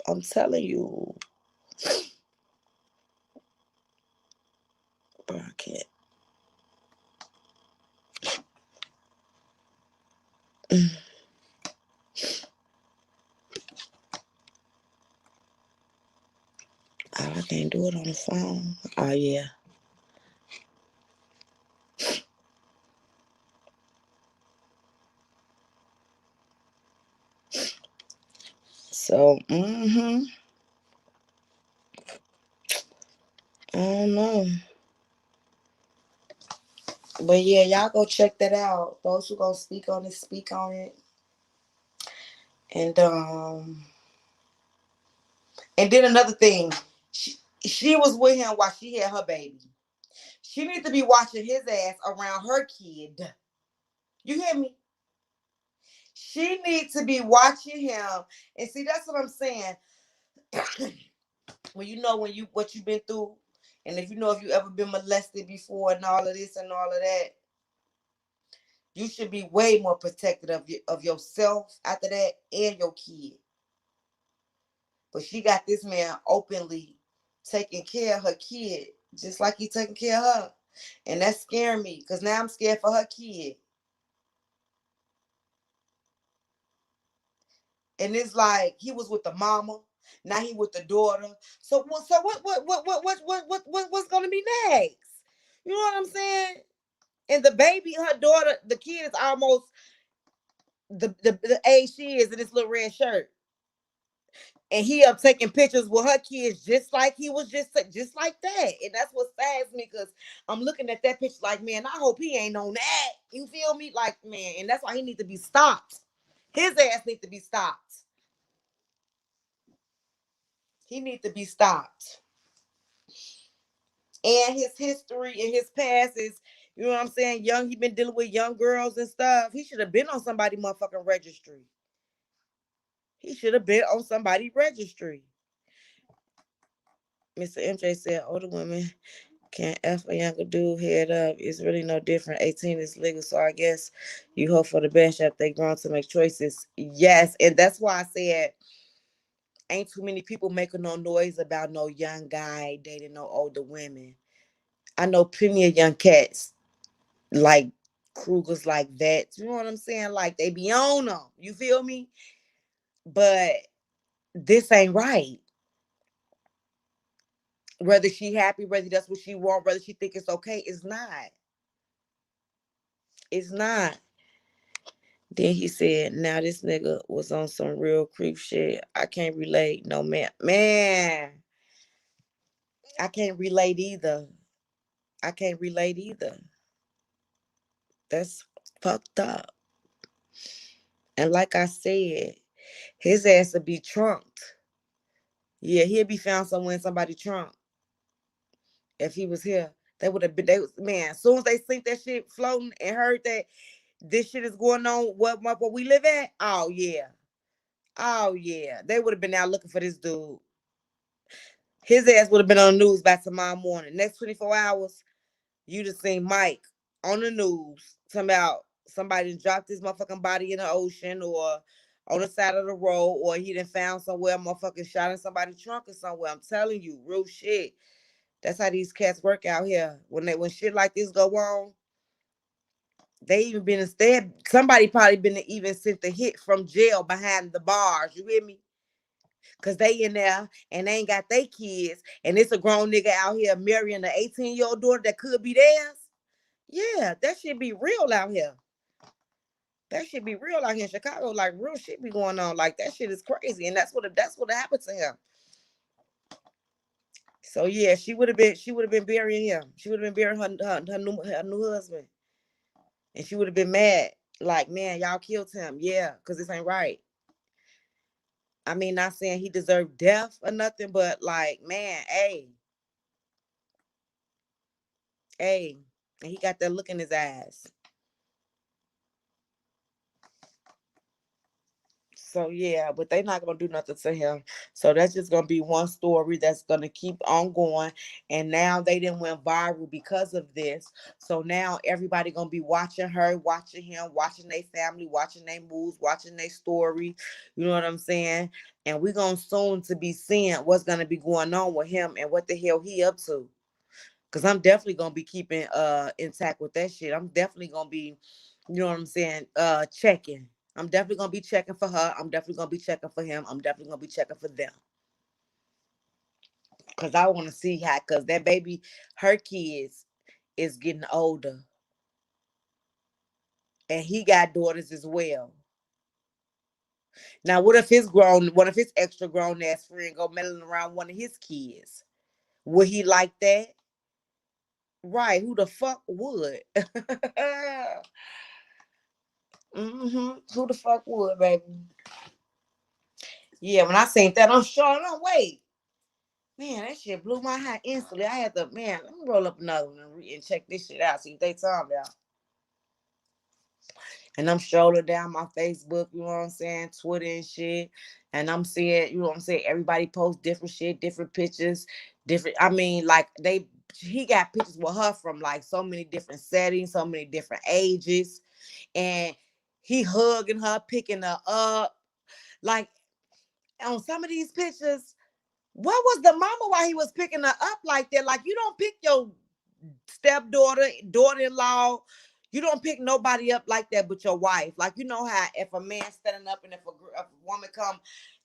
I'm telling you. Bro, I can't. Oh, I can't do it on the phone. Oh yeah. So, I don't know. But yeah, y'all go check that out. Those who gonna speak on it, speak on it. And and then another thing, she was with him while she had her baby. She needs to be watching his ass around her kid. You hear me? She needs to be watching him. And see, that's what I'm saying. When you know when you what you've been through, and if you know if you ever been molested before and all of this and all of that, you should be way more protected of yourself after that and your kid. But she got this man openly taking care of her kid, just like he taking care of her. And that's scaring me, because now I'm scared for her kid. And it's like he was with the mama, now he with the daughter. So what's gonna be next? You know what I'm saying? And the baby, her daughter, the kid is almost the age she is in this little red shirt. And he up taking pictures with her kids just like he was just like that. And that's what saddens me, because I'm looking at that picture like, man, I hope he ain't on that. You feel me? Like, man, and that's why he need to be stopped. His ass need to be stopped. He need to be stopped. And his history and his past is, you know what I'm saying? Young, he been dealing with young girls and stuff. He should have been on somebody motherfucking registry. He should have been on somebody registry. Mr. MJ said older women can F a younger dude head up. It's really no different. 18 is legal, so I guess you hope for the best after they grown to make choices. Yes, and that's why I said ain't too many people making no noise about no young guy dating no older women. I know plenty of young cats like Krugers like that. You know what I'm saying? Like they be on them. You feel me? But this ain't right. Whether she happy, whether that's what she want, whether she think it's okay, it's not. It's not. Then he said, now this nigga was on some real creep shit. I can't relate. No, man. Man, I can't relate either. I can't relate either. That's fucked up. And like I said, his ass would be trunked. Yeah, he'd be found somewhere in somebody's trunk if he was here. They would have been, man, as soon as they seen that shit floating and heard that this shit is going on what we live at, oh yeah. Oh yeah. They would have been out looking for this dude. His ass would have been on the news by tomorrow morning. Next 24 hours, you just seen Mike on the news talking about somebody dropped his motherfucking body in the ocean or on the side of the road, or he done found somewhere motherfucking shot in somebody's trunk or somewhere. I'm telling you, real shit. That's how these cats work out here. When shit like this go on, they even been instead. Somebody probably been even sent the hit from jail behind the bars. You hear me? Cause they in there and they ain't got their kids, and it's a grown nigga out here marrying an 18-year-old daughter that could be theirs. Yeah, that should be real out here. That should be real out here in Chicago. Like real shit be going on. Like that shit is crazy, and that's what happened to him. So yeah, she would have been burying him. She would have been burying her new husband, and she would have been mad. Like, man, y'all killed him. Yeah, cause this ain't right. I mean, not saying he deserved death or nothing, but like, man, hey, and he got that look in his eyes. So yeah, but they not gonna do nothing to him. So that's just gonna be one story that's gonna keep on going. And now they didn't went viral because of this. So now everybody gonna be watching her, watching him, watching their family, watching their moves, watching their story. You know what I'm saying? And we gonna soon to be seeing what's gonna be going on with him and what the hell he up to. Cause I'm definitely gonna be keeping intact with that shit. I'm definitely gonna be, you know what I'm saying, checking. I'm definitely gonna be checking for her. I'm definitely gonna be checking for him. I'm definitely gonna be checking for them. Cause I want to see how, cause that baby, her kids is getting older. And he got daughters as well. Now, what if his extra grown ass friend go meddling around one of his kids? Would he like that? Right. Who the fuck would? Who the fuck would, baby? Yeah, when I seen that, I'm sure. No, wait. Man, that shit blew my heart instantly. I had to, man, let me roll up another one and check this shit out. See what they talking about. And I'm strolling down my Facebook, you know what I'm saying, Twitter and shit. And I'm seeing, you know what I'm saying, everybody post different shit, different pictures, different. I mean, like he got pictures with her from like so many different settings, so many different ages. And he hugging her, picking her up. Like on some of these pictures, what was the mama while he was picking her up like that? Like you don't pick your stepdaughter, daughter-in-law. You don't pick nobody up like that but your wife. Like you know how if a man standing up and if a woman come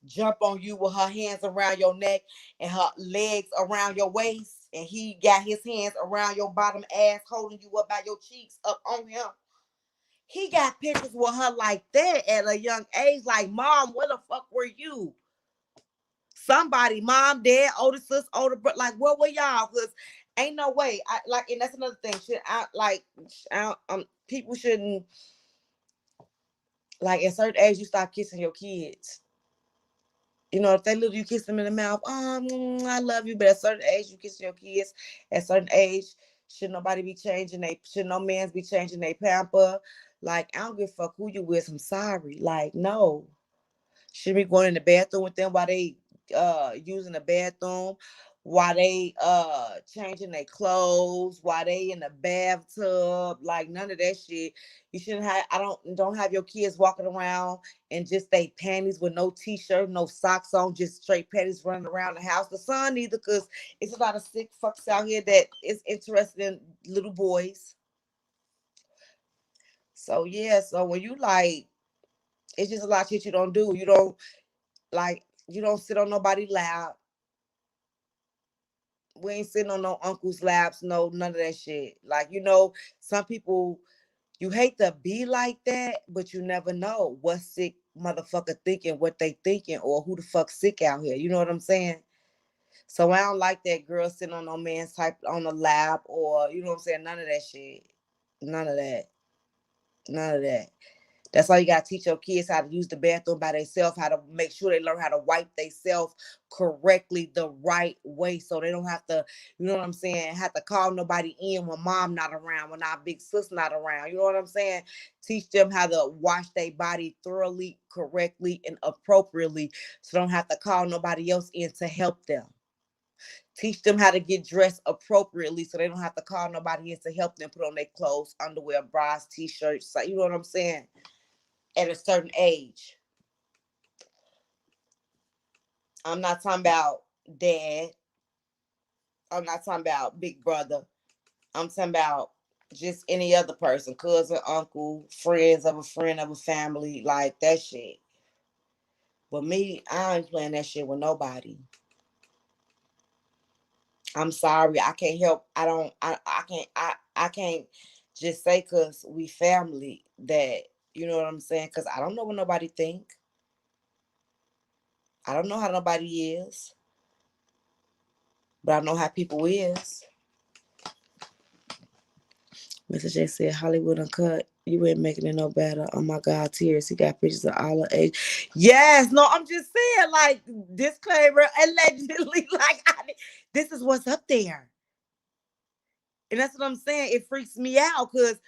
jump on you with her hands around your neck and her legs around your waist and he got his hands around your bottom ass holding you up by your cheeks up on him. He got pictures with her like that at a young age. Like, mom, where the fuck were you? Somebody, mom, dad, older sis, older brother, like what were y'all? Because ain't no way. I like, and that's another thing. Should I like? People shouldn't like at certain age you start kissing your kids. You know, if they little, you kiss them in the mouth. I love you. But at certain age, you kiss your kids. At certain age, should nobody be changing? Should no man's be changing their pamper? Like I don't give a fuck who you with. I'm sorry. Like no. Should be going in the bathroom with them while they using the bathroom, while they changing their clothes, while they in the bathtub, like none of that shit. You shouldn't have I don't have your kids walking around and just they panties with no t-shirt, no socks on, just straight panties running around the house. The son neither, because it's a lot of sick fucks out here that is interested in little boys. So yeah, so when you like it's just a lot of shit you don't do. You don't like you don't sit on nobody's lap. We ain't sitting on no uncle's laps, no none of that shit. Like, you know, some people you hate to be like that, but you never know what sick motherfucker thinking, what they thinking, or who the fuck sick out here. You know what I'm saying? So I don't like that girl sitting on no man's type on the lap or you know what I'm saying? None of that shit. None of that. None of that. That's why you gotta teach your kids how to use the bathroom by themselves, how to make sure they learn how to wipe themselves correctly the right way, so they don't have to, you know what I'm saying, have to call nobody in when mom not around, when our big sis not around. You know what I'm saying? Teach them how to wash their body thoroughly, correctly, and appropriately, so they don't have to call nobody else in to help them. Teach them how to get dressed appropriately so they don't have to call nobody in to help them put on their clothes, underwear, bras, t-shirts. You know what I'm saying? At a certain age. I'm not talking about dad. I'm not talking about big brother. I'm talking about just any other person, cousin, uncle, friends of a friend of a family, like that shit. But me, I ain't playing that shit with nobody. I'm sorry. I can't help. I can't just say cause we family that, you know what I'm saying? Cause I don't know what nobody think. I don't know how nobody is. But I know how people is. Mr. J said Hollywood Uncut. You ain't making it no better. Oh my God, tears. He got pictures of all the age. Yes, no, I'm just saying, like, disclaimer, allegedly, like, this is what's up there. And that's what I'm saying. It freaks me out because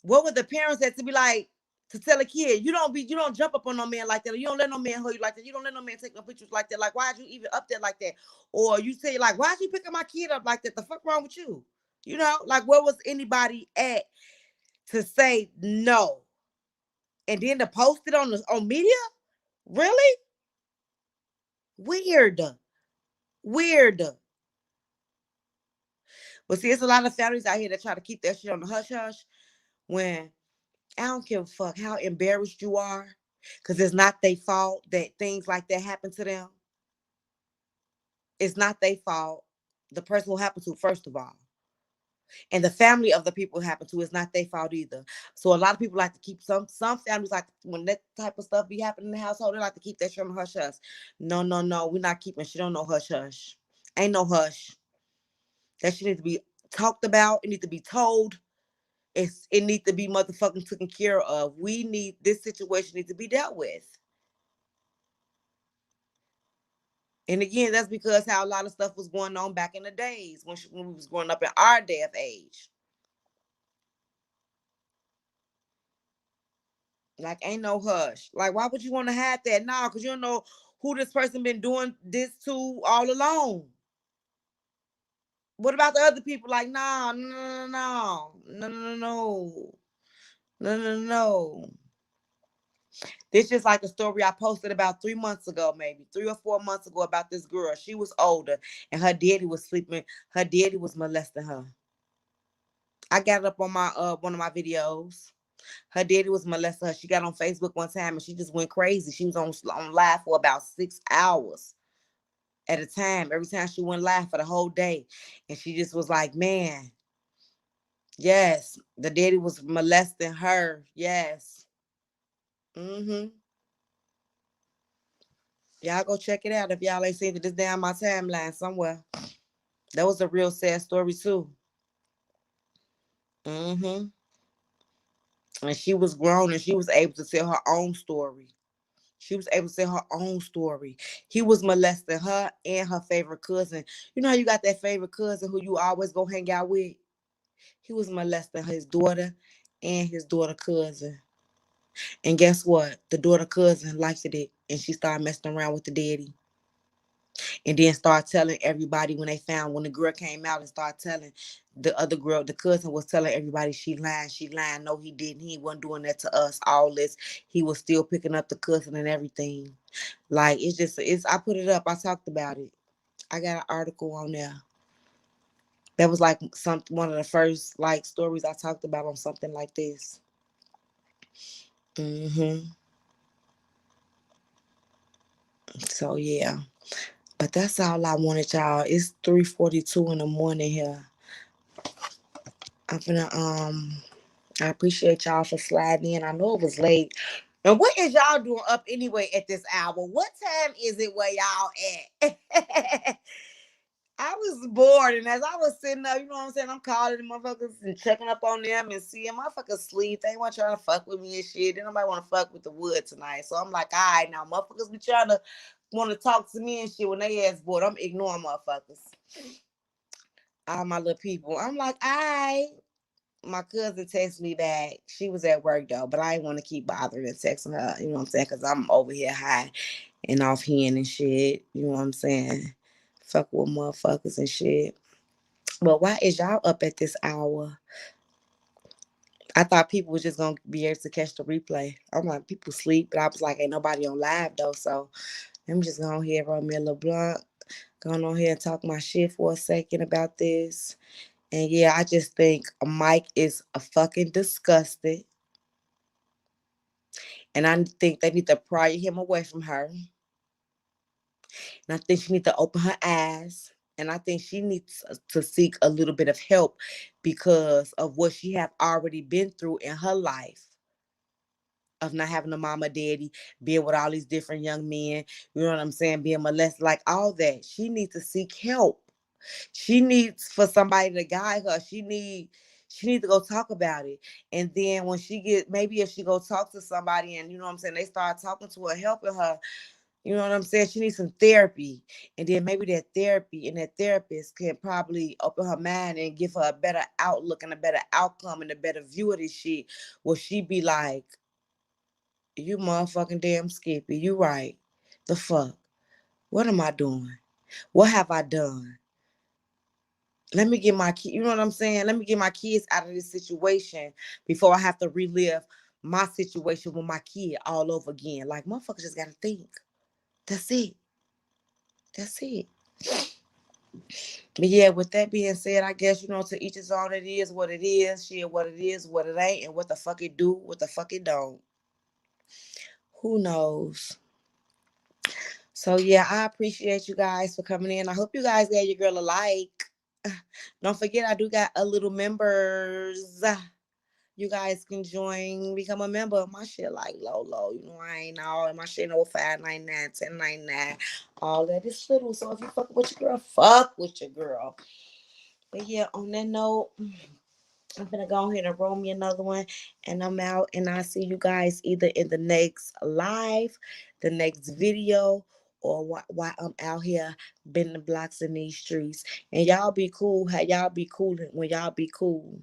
what would the parents have to be like to tell a kid, you don't jump up on no man like that, or you don't let no man hug you like that, you don't let no man take no pictures like that. Like, why'd you even up there like that? Or you say, like, why'd you picking my kid up like that? The fuck wrong with you? You know, like where was anybody at to say no? And then to post it on media? Really? Weird. Weird. But see, it's a lot of families out here that try to keep that shit on the hush hush when I don't give a fuck how embarrassed you are. Cause it's not their fault that things like that happen to them. It's not their fault. The person who happened to, first of all. And the family of the people it happened to is not their fault either. So a lot of people like to keep some families like when that type of stuff be happening in the household, they like to keep that shit on hush hush. No, no, no. We're not keeping shit on no hush hush. Ain't no hush. That shit need to be talked about. It need to be told. It needs to be motherfucking taken care of. This situation needs to be dealt with. And again, that's because how a lot of stuff was going on back in the days when we was growing up in our day of age. Like, ain't no hush. Like, why would you want to have that now? Because you don't know who this person been doing this to all along. What about the other people? Like, no, no, no, no, no, no, no, no, no, no. This just like a story I posted about 3 months ago, maybe 3 or 4 months ago, about this girl. She was older, and her daddy was sleeping. Her daddy was molesting her. I got it up on my one of my videos. Her daddy was molesting her. She got on Facebook one time and she just went crazy. She was on live for about 6 hours at a time. Every time she went live for the whole day. And she just was like, man, yes, the daddy was molesting her. Yes. Mm-hmm. Y'all go check it out if y'all ain't seen it. It's down my timeline somewhere. That was a real sad story too. Mm-hmm. And she was grown and she was able to tell her own story. She was able to say her own story. He was molesting her and her favorite cousin. You know how you got that favorite cousin who you always go hang out with? He was molesting his daughter and his daughter cousin. And guess what? The daughter cousin liked it and she started messing around with the daddy. And then start telling everybody when the girl came out and started telling the other girl, the cousin was telling everybody she lying. No, he didn't. He wasn't doing that to us. All this. He was still picking up the cousin and everything. Like, I put it up. I talked about it. I got an article on there. That was like one of the first like stories I talked about on something like this. Mm-hmm. So yeah. But that's all I wanted, y'all. It's 3:42 in the morning here. I'm gonna I appreciate y'all for sliding in. I know it was late. And what is y'all doing up anyway at this hour? What time is it where y'all at? I was bored, and as I was sitting up, you know what I'm saying, I'm calling the motherfuckers and checking up on them and seeing motherfuckers sleep. They weren't trying to fuck with me and shit. Then nobody want to fuck with the wood tonight. So I'm like, all right, now motherfuckers be trying to want to talk to me and shit when they ass bored. I'm ignoring motherfuckers. All my little people. I'm like, all right. My cousin texted me back. She was at work though, but I didn't want to keep bothering and texting her. You know what I'm saying? Because I'm over here high and off hand and shit. You know what I'm saying? Fuck with motherfuckers and shit. But why is y'all up at this hour? I thought people was just gonna be able to catch the replay. I'm like, people sleep, but I was like, ain't nobody on live though, so let me just go on here, roll me a little blunt, go on here and talk my shit for a second about this. And yeah, I just think Mike is a fucking disgusted. And I think they need to pry him away from her. And I think she needs to open her eyes. And I think she needs to seek a little bit of help because of what she have already been through in her life. Of not having a mama, daddy, being with all these different young men, you know what I'm saying, being molested, like all that. She needs to seek help. She needs for somebody to guide her. She needs to go talk about it. And then when maybe if she go talk to somebody and you know what I'm saying, they start talking to her, helping her, you know what I'm saying, she needs some therapy. And then maybe that therapy and that therapist can probably open her mind and give her a better outlook and a better outcome and a better view of this shit. Where she be like, you motherfucking damn Skippy, you right. The fuck? What am I doing? What have I done? Let me get my kid, you know what I'm saying? Let me get my kids out of this situation before I have to relive my situation with my kid all over again. Like, motherfuckers just gotta think. That's it. That's it. But yeah, with that being said, I guess, to each his own, it is what it is. Shit, what it is, what it ain't, and what the fuck it do, what the fuck it don't. Who knows? So yeah, I appreciate you guys for coming in. I hope you guys gave your girl a like. Don't forget, I do got a little members. You guys can join, become a member of my shit like low. You know, I ain't all in my shit no 5.99, 10.99, all that is little. So if you fuck with your girl, fuck with your girl. But yeah, on that note, I'm gonna go ahead and roll me another one, and I'm out. And I'll see you guys either in the next live, the next video, or while I'm out here bending the blocks in these streets. And y'all be cool. How y'all be cool when y'all be cool.